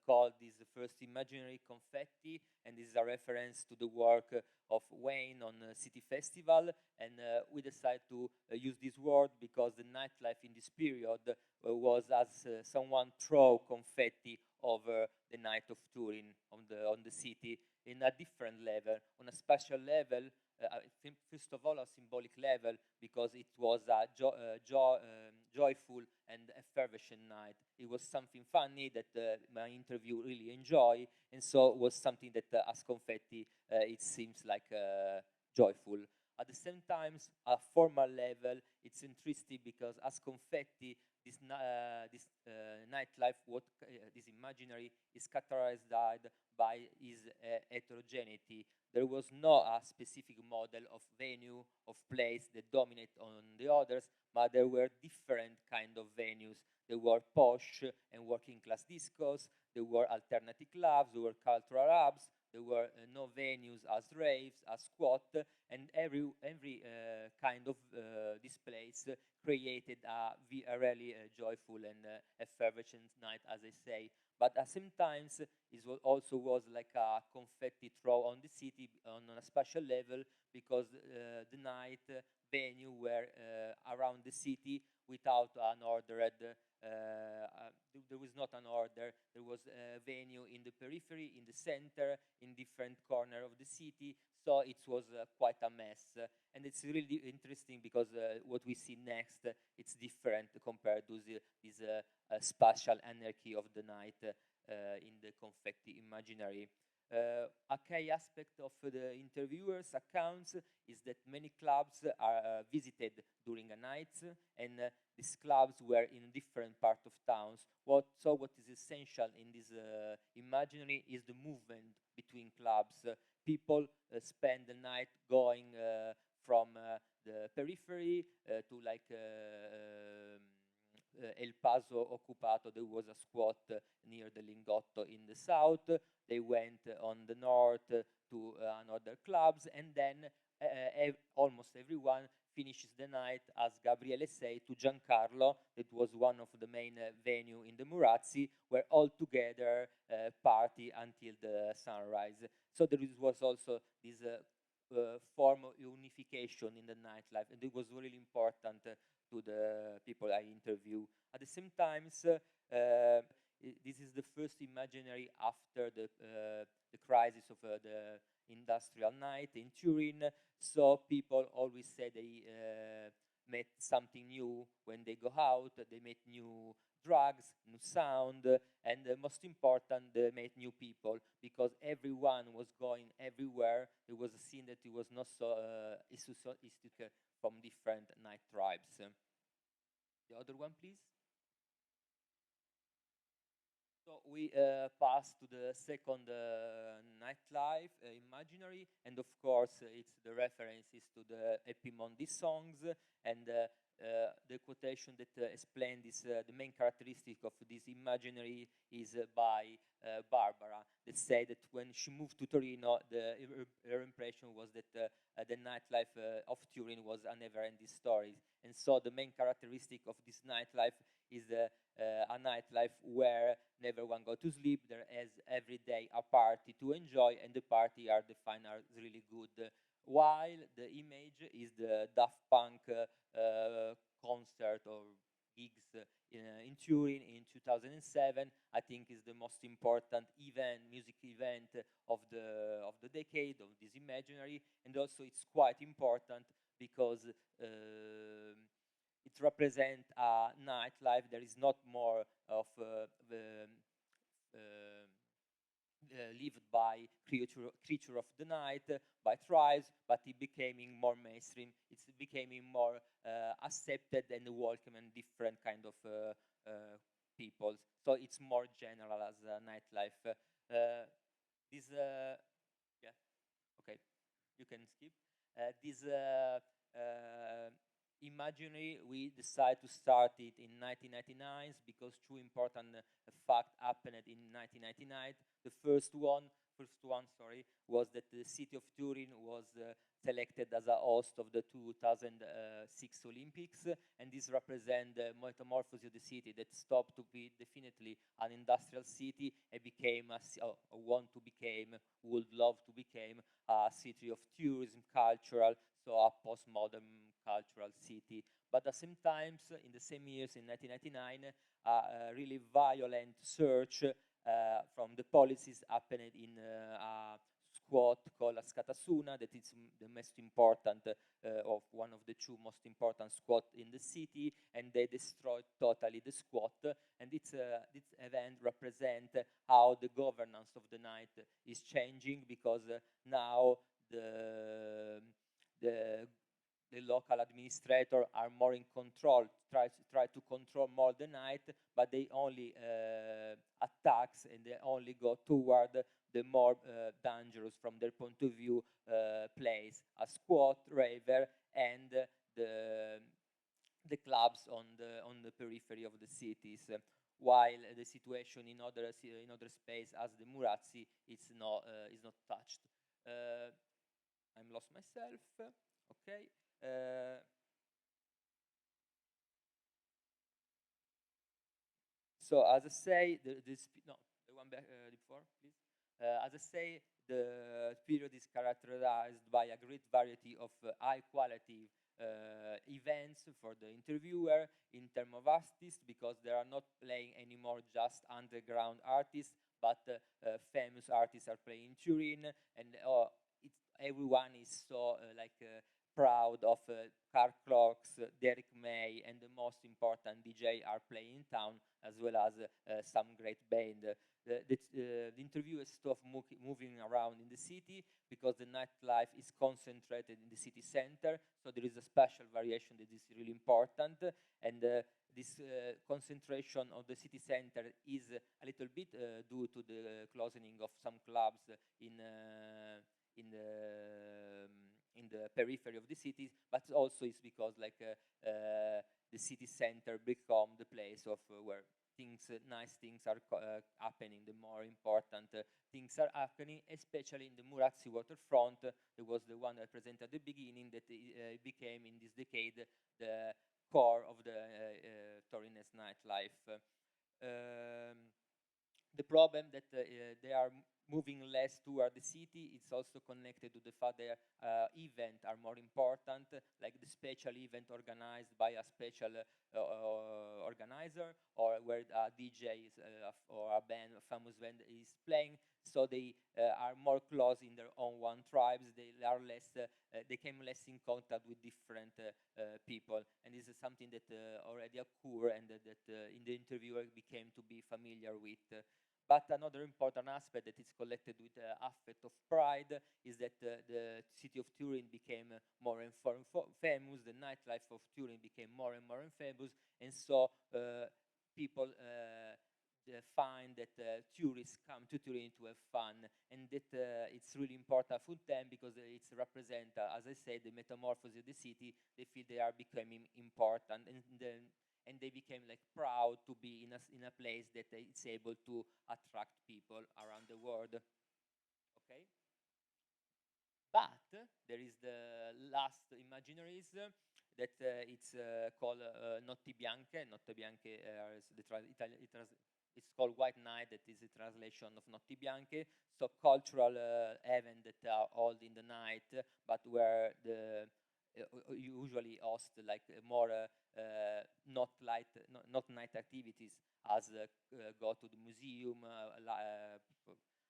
S3: call this first imaginary confetti, and this is a reference to the work of Wayne on City Festival, and we decided to use this word because the nightlife in this period was as someone throw confetti over the night of Turin on the city in a different level, on a spatial level. I think first of all a symbolic level, because it was a joyful and effervescent night. It was something funny that my interview really enjoy, and so it was something that as confetti it seems like joyful. At the same time, a formal level, it's interesting because as confetti, this nightlife, this imaginary, is characterized by its heterogeneity. There was no a specific model of venue, of place that dominate on the others, but there were different kind of venues. There were posh and working class discos, there were alternative clubs, there were cultural hubs, there were no venues as raves, as squat, and every kind of displays created a really joyful and effervescent night, as I say. But at the same time, it also was like a confetti throw on the city on a spatial level, because the night venue were around the city without an ordered. There was not an order. There was a venue in the periphery, in the center, in different corner of the city. So it was quite a mess, and it's really interesting because what we see next, it's different compared to this spatial anarchy of the night in the confetti imaginary. A key aspect of the interviewers' accounts is that many clubs are visited during a night, and these clubs were in different parts of towns. What is essential in this imaginary is the movement between clubs. People spend the night going from the periphery to like El Paso Occupato. There was a squat near the Lingotto in the south. They went on the north to another clubs, and then almost everyone finishes the night, as Gabriele said, to Giancarlo. It was one of the main venue in the Murazzi, where all together party until the sunrise. So there was also this form of unification in the nightlife, and it was really important to the people I interview. At the same time, this is the first imaginary after the crisis of the industrial night in Turin. So people always say they met something new when they go out. They met new drugs, new sound, and most important, they met new people, because everyone was going everywhere. It was a scene that it was not so istic from different night tribes. The other one, please. So we pass to the second nightlife imaginary, and of course it's the references to the Epimondi songs, and the quotation that explain this, the main characteristic of this imaginary is by Barbara, that said that when she moved to Torino, her impression was that the nightlife of Turin was a never-ending story. And so the main characteristic of this nightlife is a nightlife where never one go to sleep. There is every day a party to enjoy, and the party are defined as really good. While the image is the Daft Punk concert or gigs in Turin in 2007, I think is the most important event, music event of the decade of this imaginary, and also it's quite important because it represents a nightlife. There is not more of lived by creature of the night, by tribes, but it becoming more mainstream. It's becoming more accepted and welcome and different kind of peoples. So it's more general as a nightlife. Yeah, okay, you can skip. This imaginary, we decided to start it in 1999 because two important facts happened in 1999. The first one, was that the city of Turin was selected as a host of the 2006 Olympics, and this represents the metamorphosis of the city that stopped to be definitely an industrial city and became would love to become a city of tourism, cultural, so a postmodern cultural city. But at the same time, in the same years, in 1999, a really violent search from the policies happened in a squat called Ascatasuna, that is the most important of one of the two most important squat in the city, and they destroyed totally the squat. And this event represents how the governance of the night is changing, because now the local administrator are more in control, try to control more the night, but they only attacks and they only go toward the more dangerous from their point of view place, a squat, raver, and the clubs on the periphery of the cities. While the situation in other space, as the Murazzi, is not touched. I'm lost myself. Okay. So as I say, the one back before, please. As I say, the period is characterized by a great variety of high quality events for the interviewer in terms of artists, because they are not playing anymore just underground artists, but famous artists are playing in Turin, and everyone is so proud of Carl Clocks, Derek May, and the most important DJ are playing in town, as well as some great band. the interviewer stopped moving around in the city because the nightlife is concentrated in the city center. So there is a special variation that is really important, and this concentration of the city center is a little bit due to the closing of some clubs in the periphery of the cities, but also it's because like the city center become the place of where nice things are happening, the more important things are happening, especially in the Murazzi waterfront. There was the one I presented at the beginning that became in this decade the core of the Torinese nightlife. The problem that they are moving less toward the city, it's also connected to the fact that events are more important, like the special event organized by a special organizer, or where a DJ is, or a band, a famous band is playing. So they are more close in their own one tribes. They are less. They came less in contact with different people, and this is something that already occurred, and that in the interviewer became to be familiar with. But another important aspect that is connected with the aspect of pride is that the city of Turin became more and more famous, the nightlife of Turin became more and more famous, and so people find that tourists come to Turin to have fun, and that it's really important for them because it represents, as I said, the metamorphosis of the city. They feel they are becoming important, and they became like proud to be in a place that it's able to attract people around the world. Okay, but there is the last imaginaries that it's called Notti Bianche. Notte Bianche it's called White Night. That is a translation of Notti Bianche. So cultural event that are held in the night, but where the usually host like more not night activities, as go to the museum,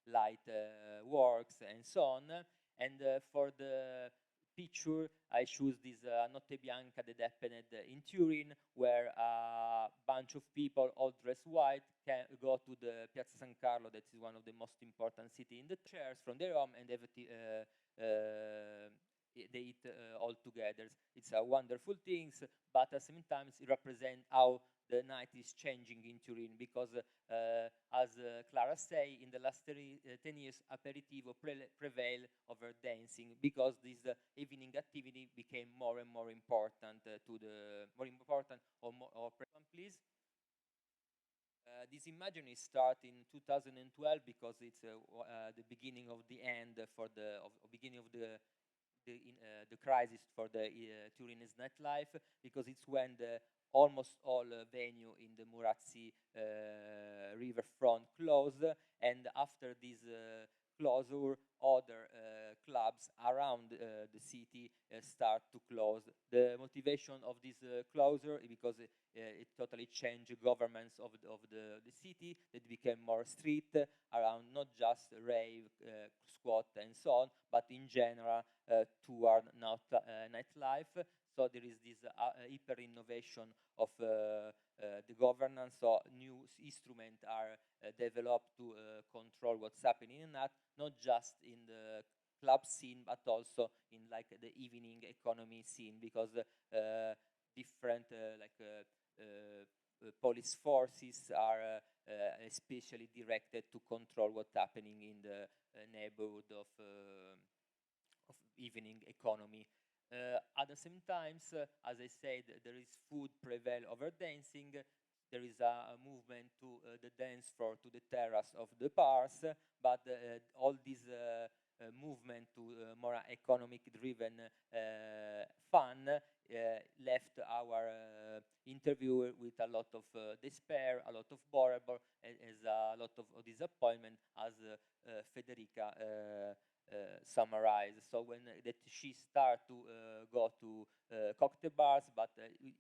S3: light works and so on. And for the picture, I choose this Notte Bianca that happened in Turin, where a bunch of people all dressed white can go to the Piazza San Carlo, that is one of the most important city in the chairs from their home, and they eat all together. It's a wonderful thing, but at the same time it represents how the night is changing in Turin, because as Clara say, in the last 10 years, aperitivo prevail over dancing, because this evening activity became more and more important please. This imagery start in 2012 because it's the beginning of the end for the beginning of the crisis for the Turinese nightlife, because it's when almost all venue in the Murazzi riverfront closed, and after this closure, other clubs around the city start to close. The motivation of this closure is because it totally changed governments of the city, that became more strict around not just rave, squat and so on, but in general toward nightlife. So there is this hyper innovation of the governance. So new instruments are developed to control what's happening in that, not just in the club scene, but also in like the evening economy scene, because different police forces are especially directed to control what's happening in the neighborhood of evening economy. At the same time, as I said, there is food prevail over dancing. There is a movement to the dance floor, to the terrace of the bars, but all this movement to more economic-driven fun left our interviewer with a lot of despair, a lot of boredom, as a lot of disappointment, as Federica summarized. So when that she started to go to cocktail bars, but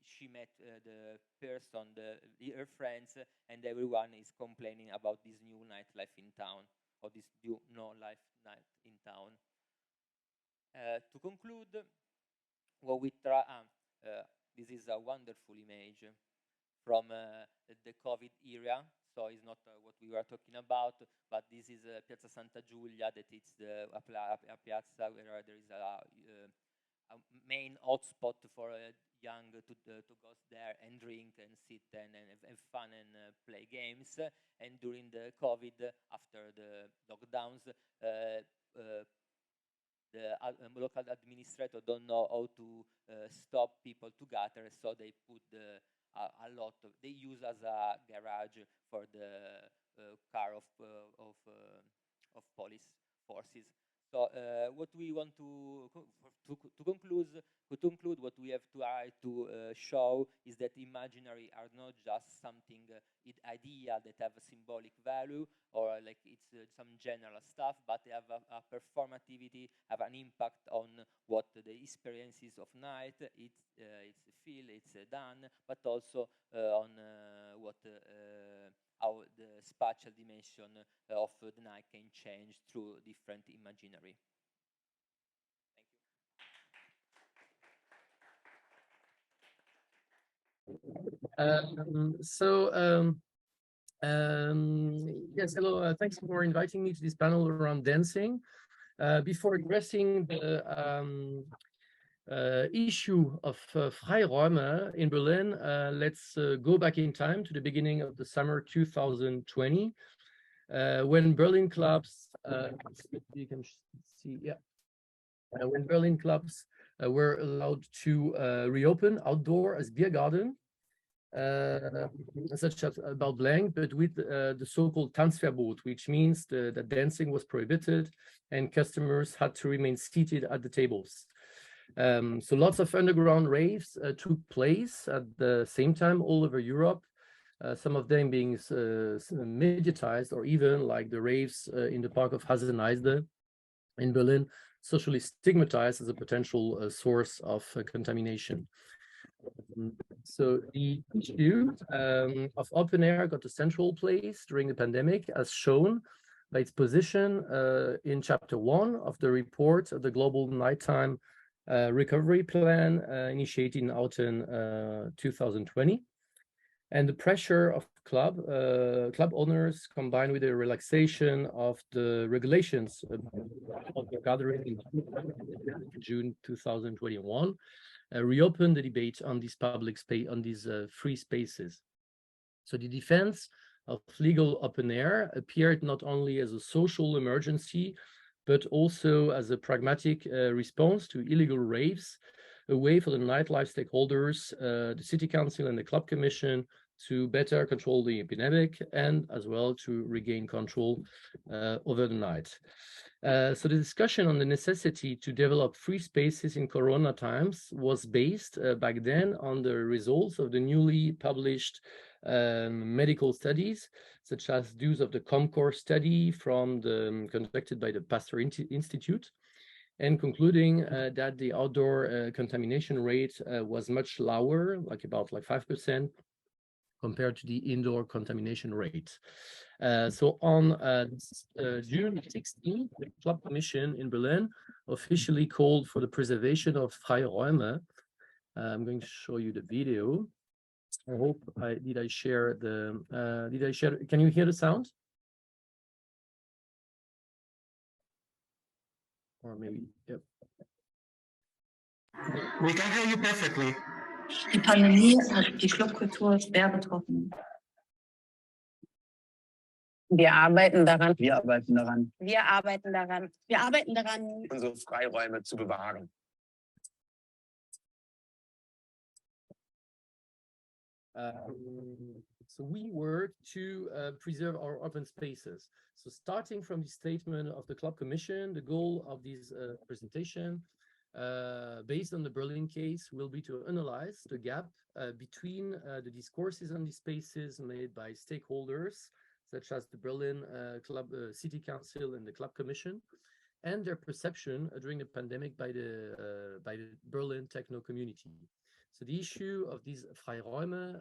S3: she met the person, her friends, and everyone is complaining about this new nightlife in town, or this new no-life night in town. To conclude, what we try, this is a wonderful image from the COVID era. so it's not what we were talking about, but this is Piazza Santa Giulia, that it's a piazza where there is a main hotspot for young to go there and drink and sit and have fun and play games. And during the COVID, after the lockdowns, the local administrator don't know how to stop people to gather, so they put a lot of, they use as a garage for the car of police forces. So what we want to conclude, what we have tried to show is that imaginary are not just something idea that have a symbolic value, or like it's some general stuff, but they have a performativity, have an impact on what the experiences of night, it's feel, it's done, but also on what how the spatial dimension of the night can change through different imaginary.
S5: Yes, hello. Thanks for inviting me to this panel around dancing. Before addressing the issue of Freiräume in Berlin, let's go back in time to the beginning of the summer 2020, when Berlin clubs, you can see, yeah, when Berlin clubs were allowed to reopen outdoor as beer garden, such as about blank, but with the so-called Tanzverbot, which means that dancing was prohibited and customers had to remain seated at the tables. So lots of underground raves took place at the same time all over Europe, some of them being mediatized, or even like the raves in the park of Haseneisde in Berlin, socially stigmatized as a potential source of contamination. So the issue of open air got a central place during the pandemic, as shown by its position in chapter 1 of the report of the Global Nighttime Recovery Plan initiated in autumn 2020. And the pressure of club owners, combined with the relaxation of the regulations of the gathering in June 2021, reopened the debate on these public space, on these free spaces. So the defense of legal open air appeared not only as a social emergency, but also as a pragmatic response to illegal raves, a way for the nightlife stakeholders, the City Council and the Club Commission, to better control the epidemic and as well to regain control over the night. So the discussion on the necessity to develop free spaces in Corona times was based back then on the results of the newly published medical studies, such as those of the COMCORE study conducted by the Pasteur Institute, and concluding that the outdoor contamination rate was much lower, like about 5%, compared to the indoor contamination rate. So on June 16th, the Club Commission in Berlin officially called for the preservation of Freiräume. I'm going to show you the video. I hope did I share, can you hear the sound? Or maybe, yep.
S6: We can hear you perfectly.
S7: Die Pandemie hat die Clubkultur schwer betroffen. Wir arbeiten daran.
S6: Wir arbeiten daran.
S7: Wir arbeiten daran. Wir arbeiten daran,
S6: unsere Freiräume zu bewahren.
S5: So we work to preserve our open spaces. So starting from the statement of the Club Commission, the goal of this presentation, based on the Berlin case, will be to analyze the gap between the discourses on these spaces made by stakeholders, such as the Berlin City Council and the Club Commission, and their perception during the pandemic by the Berlin techno community. So the issue of these Freiräume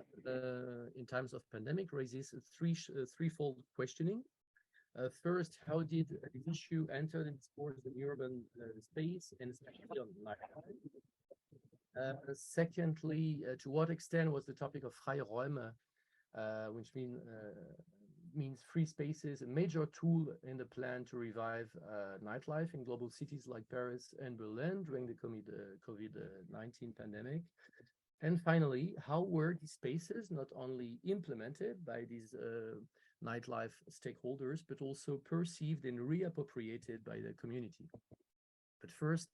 S5: in times of pandemic raises a threefold questioning. First, how did the issue enter the discourse in urban space, and especially on the night? Secondly, to what extent was the topic of Freiräume, which means means free spaces, a major tool in the plan to revive nightlife in global cities like Paris and Berlin during the COVID-19 pandemic. And finally, how were these spaces not only implemented by these nightlife stakeholders, but also perceived and reappropriated by the community? But first,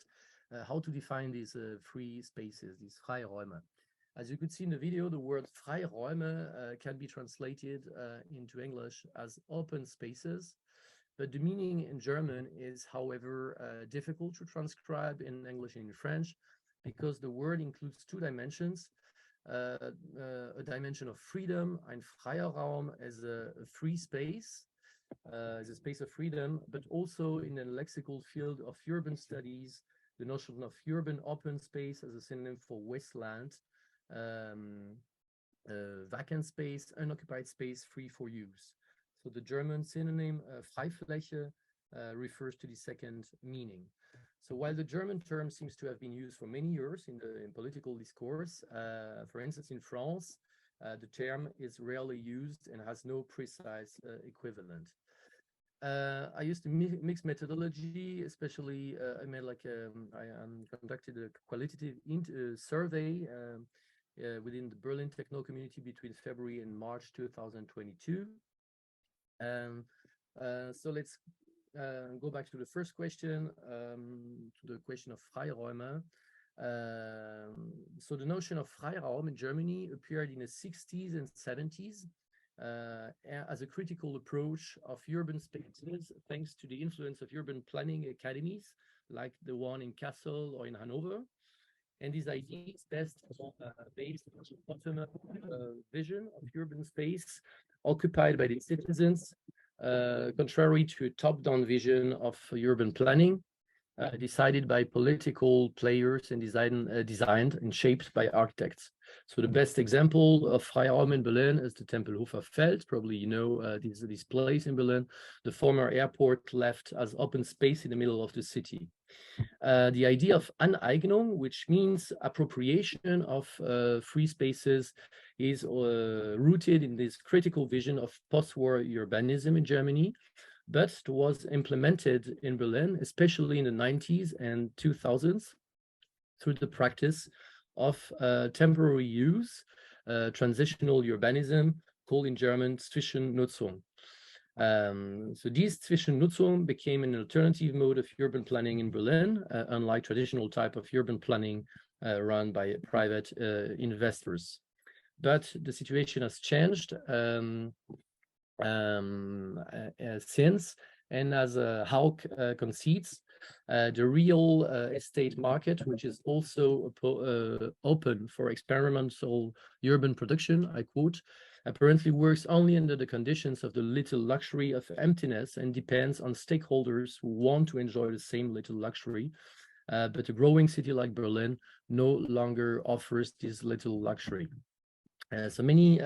S5: how to define these free spaces, these Freiräume. As you could see in the video, the word Freiräume can be translated into English as open spaces, but the meaning in German is, however, difficult to transcribe in English and in French, because the word includes two dimensions. A dimension of freedom, ein freier Raum, as a free space, as a space of freedom, but also in the lexical field of urban studies, the notion of urban open space as a synonym for wasteland, vacant space, unoccupied space, free for use. So the German synonym Freifläche refers to the second meaning. So while the German term seems to have been used for many years in political discourse, for instance, in France, the term is rarely used and has no precise equivalent. I used a mixed methodology, especially I made like I conducted a qualitative survey within the Berlin techno community between February and March 2022. So let's go back to the first question, to the question of Freiräume. So the notion of Freiraum in Germany appeared in the 60s and 70s as a critical approach of urban spaces, thanks to the influence of urban planning academies, like the one in Kassel or in Hanover. And these ideas based on bottom-up vision of urban space occupied by the citizens, contrary to a top-down vision of urban planning, decided by political players and designed and shaped by architects. So the best example of Freiräume in Berlin is the Tempelhofer Feld. Probably you know this place in Berlin, the former airport left as open space in the middle of the city. The idea of Aneignung, which means appropriation of free spaces, is rooted in this critical vision of post-war urbanism in Germany, but was implemented in Berlin, especially in the 90s and 2000s, through the practice of temporary use, transitional urbanism, called in German Zwischennutzung. So these Zwischennutzung became an alternative mode of urban planning in Berlin, unlike traditional type of urban planning run by private investors. But the situation has changed since, and as Hauk concedes, the real estate market, which is also open for experimental urban production, I quote, apparently works only under the conditions of the little luxury of emptiness and depends on stakeholders who want to enjoy the same little luxury. But a growing city like Berlin no longer offers this little luxury. So many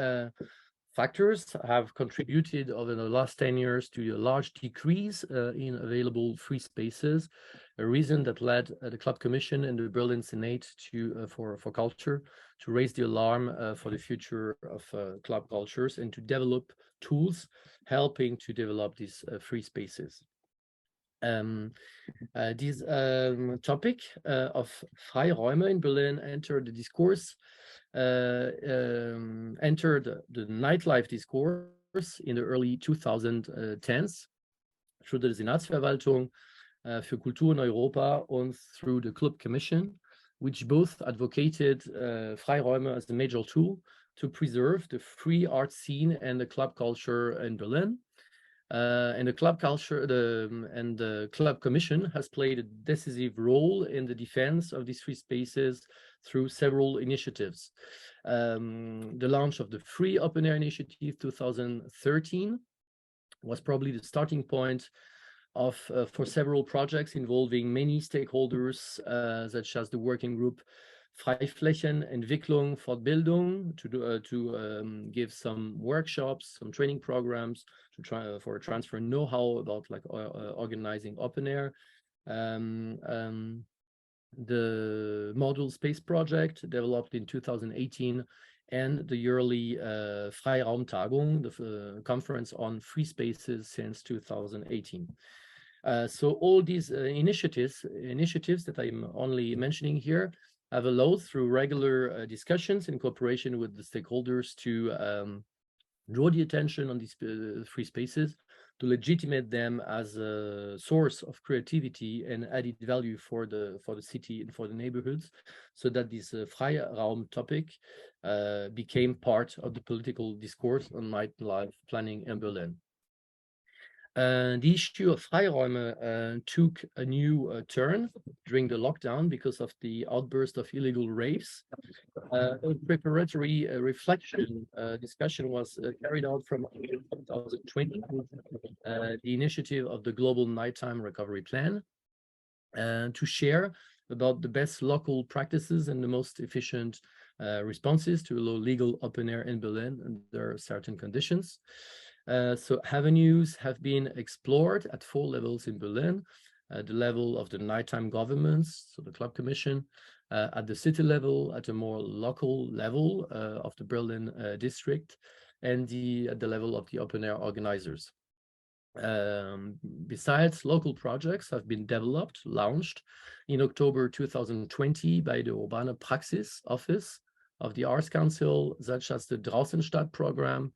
S5: factors have contributed over the last 10 years to a large decrease in available free spaces, a reason that led the Club Commission and the Berlin Senate to for culture to raise the alarm for the future of club cultures and to develop tools helping to develop these free spaces. This topic of Freiräume in Berlin entered the discourse, entered the nightlife discourse in the early 2010s through the Senatsverwaltung für Kultur in Europa and through the Club Commission, which both advocated Freiräume as a major tool to preserve the free art scene and the club culture in Berlin. And the club culture and the Club Commission has played a decisive role in the defense of these free spaces through several initiatives. The launch of the Free Open Air Initiative 2013 was probably the starting point of for several projects involving many stakeholders, such as the working group Freiflächenentwicklung Fortbildung to give some workshops, some training programs to try for transfer know-how about like organizing open air. The Model Space project developed in 2018 and the yearly Freiraumtagung, the conference on free spaces since 2018. So all these initiatives that I'm only mentioning here have allowed through regular discussions in cooperation with the stakeholders to draw the attention on these free spaces, to legitimate them as a source of creativity and added value for the city and for the neighborhoods, so that this Freiraum topic became part of the political discourse on nightlife planning in Berlin. The issue of Freiräume took a new turn during the lockdown because of the outburst of illegal raves. A preparatory reflection discussion was carried out from 2020, the initiative of the Global Nighttime Recovery Plan, to share about the best local practices and the most efficient responses to allow legal open air in Berlin under certain conditions. So avenues have been explored at 4 levels in Berlin: the level of the nighttime governments, so the club commission, at the city level, at a more local level of the Berlin district, and at the level of the open air organizers. Besides, local projects have been developed, launched in October 2020 by the Urbane Praxis Office of the Arts Council, such as the Draußenstadt program,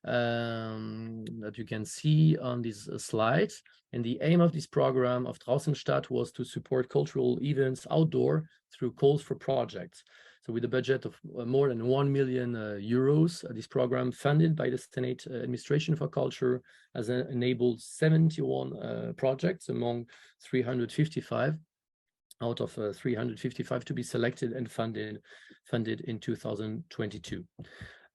S5: that you can see on this slide. And the aim of this program of Draußenstadt was to support cultural events outdoor through calls for projects. So with a budget of more than 1 million euros, this program, funded by the State Administration for Culture, has enabled 71 projects among 355 out of 355 to be selected and funded in 2022.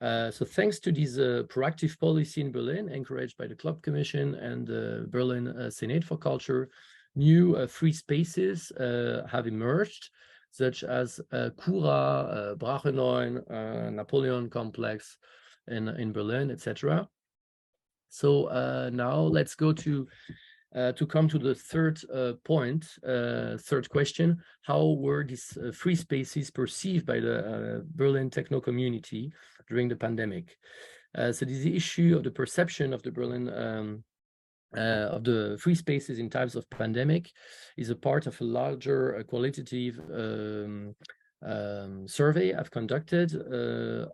S5: So thanks to this proactive policy in Berlin, encouraged by the Club Commission and the Berlin Senate for Culture, new free spaces have emerged, such as Cura, Bracheneun, Napoleon Complex in Berlin, etc. So now let's go to come to the third point, third question: how were these free spaces perceived by the Berlin techno community during the pandemic? So this issue of the perception of the Berlin of the free spaces in times of pandemic is a part of a larger qualitative survey I've conducted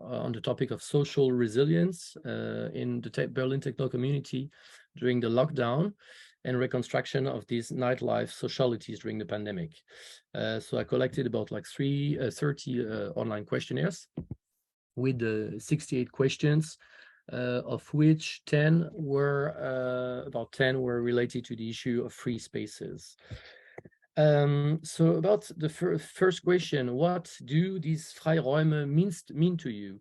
S5: on the topic of social resilience in the Berlin techno community during the lockdown and reconstruction of these nightlife socialities during the pandemic. So I collected about like 30 online questionnaires with 68 questions, of which about 10 were related to the issue of free spaces. So about the first question: what do these Freiräume mean to you?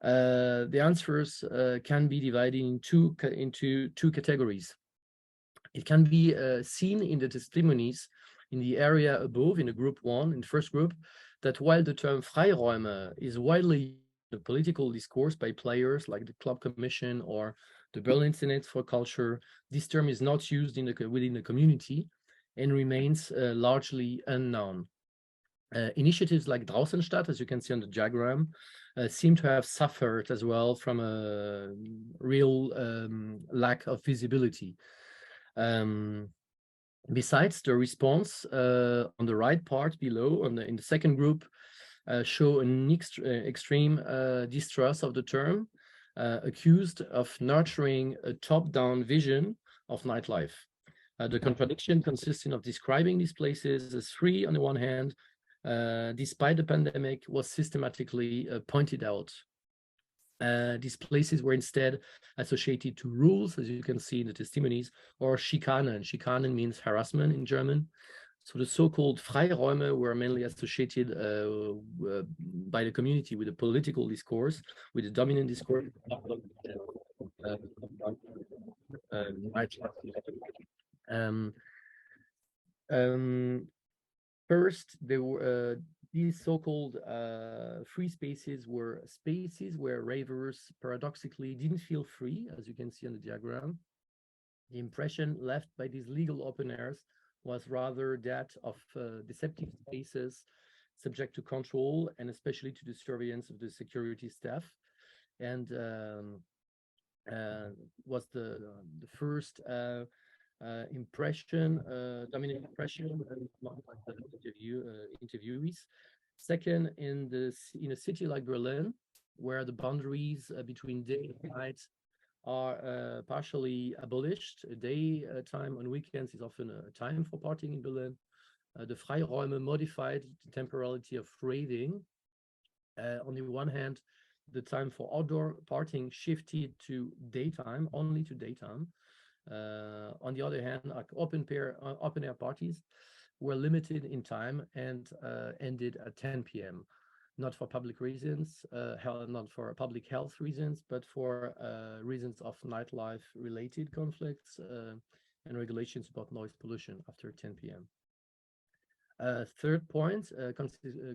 S5: The answers can be divided into two categories. It can be seen in the testimonies in the area above, in the group 1, in the first group, that while the term Freiräume is widely used in the political discourse by players like the Club Commission or the Berlin Senate for Culture, this term is not used within the community and remains largely unknown. Initiatives like Draußenstadt, as you can see on the diagram, seem to have suffered as well from a real lack of visibility. Besides, the response on the right part below, in the second group, show an extreme distrust of the term, accused of nurturing a top-down vision of nightlife. The contradiction consisting of describing these places as free on the one hand, despite the pandemic, was systematically pointed out. These places were instead associated to rules, as you can see in the testimonies, or Schikanen. Schikanen means harassment in German. So the so-called Freiräume were mainly associated by the community with the political discourse, with the dominant discourse. First, there were these so-called free spaces were spaces where ravers paradoxically didn't feel free, as you can see on the diagram. The impression left by these legal open airs was rather that of deceptive spaces subject to control and especially to the surveillance of the security staff, and was the first impression, dominant impression among the interviewees. Second, in a city like Berlin, where the boundaries between day and night are partially abolished. Daytime on weekends is often a time for partying in Berlin. The Freiräume modified the temporality of raving. On the one hand, the time for outdoor partying shifted to daytime, only to daytime. On the other hand, like open air parties were limited in time and ended at 10 p.m. Not for public reasons, not for public health reasons, but for reasons of nightlife related conflicts and regulations about noise pollution after 10 p.m. Third point,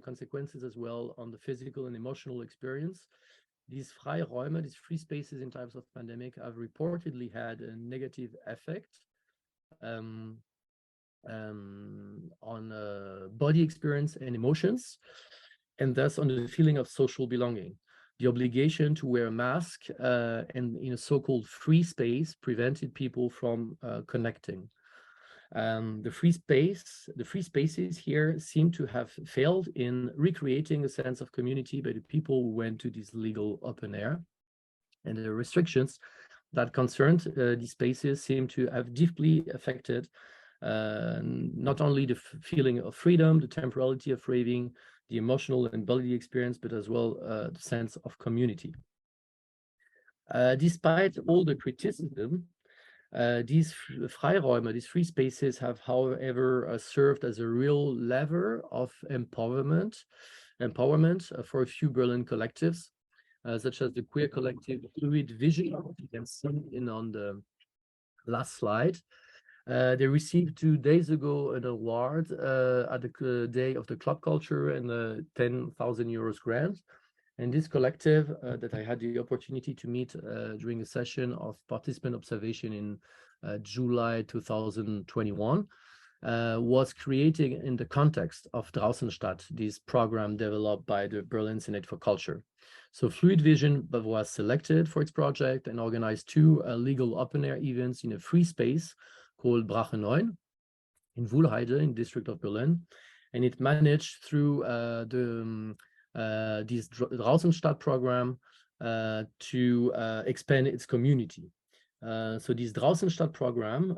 S5: consequences as well on the physical and emotional experience. These Freiräume, these free spaces in times of pandemic, have reportedly had a negative effect on body experience and emotions, and thus on the feeling of social belonging. The obligation to wear a mask and in a so-called free space prevented people from connecting. The free spaces here seem to have failed in recreating a sense of community by the people who went to this legal open air. And the restrictions that concerned these spaces seem to have deeply affected not only the feeling of freedom, the temporality of raving, the emotional and bodily experience, but as well the sense of community. Despite all the criticism, these Freiräume, these free spaces, have, however, served as a real lever of empowerment for a few Berlin collectives, such as the queer collective Fluid Vision. You can see it on the last slide. They received 2 days ago an award at the Day of the Club Culture and a 10,000 euros grant. And this collective that I had the opportunity to meet during a session of participant observation in July 2021 was creating in the context of Draußenstadt, this program developed by the Berlin Senate for Culture. So Fluid Vision was selected for its project and organized 2 legal open-air events in a free space called Brache 9 in Wuhlheide in the district of Berlin. And it managed through this Draußenstadt program to expand its community. So this Draußenstadt program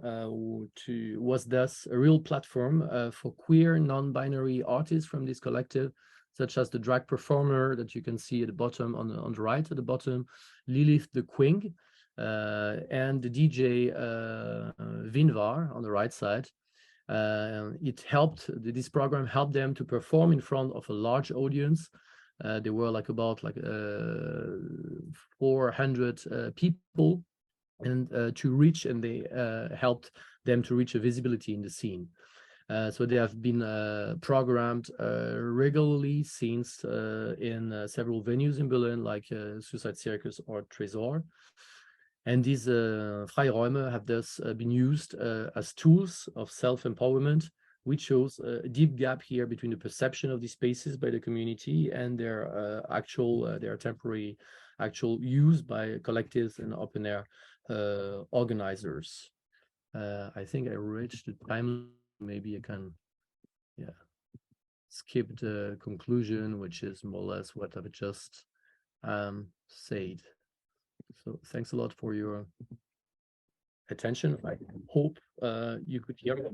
S5: was thus a real platform for queer non-binary artists from this collective, such as the drag performer that you can see at the bottom, on the right at the bottom, Lilith the Queen, and the DJ Vinvar on the right side. This program helped them to perform in front of a large audience. There were about 400 people, and they helped them to reach a visibility in the scene. So they have been programmed regularly since in several venues in Berlin, like Suicide Circus or Tresor. And these Freiräume have thus been used as tools of self-empowerment, which shows a deep gap here between the perception of these spaces by the community and their temporary actual use by collectives and open-air organizers. I think I reached the time. Maybe I can skip the conclusion, which is more or less what I've just said. So thanks a lot for your attention. I hope you could hear me.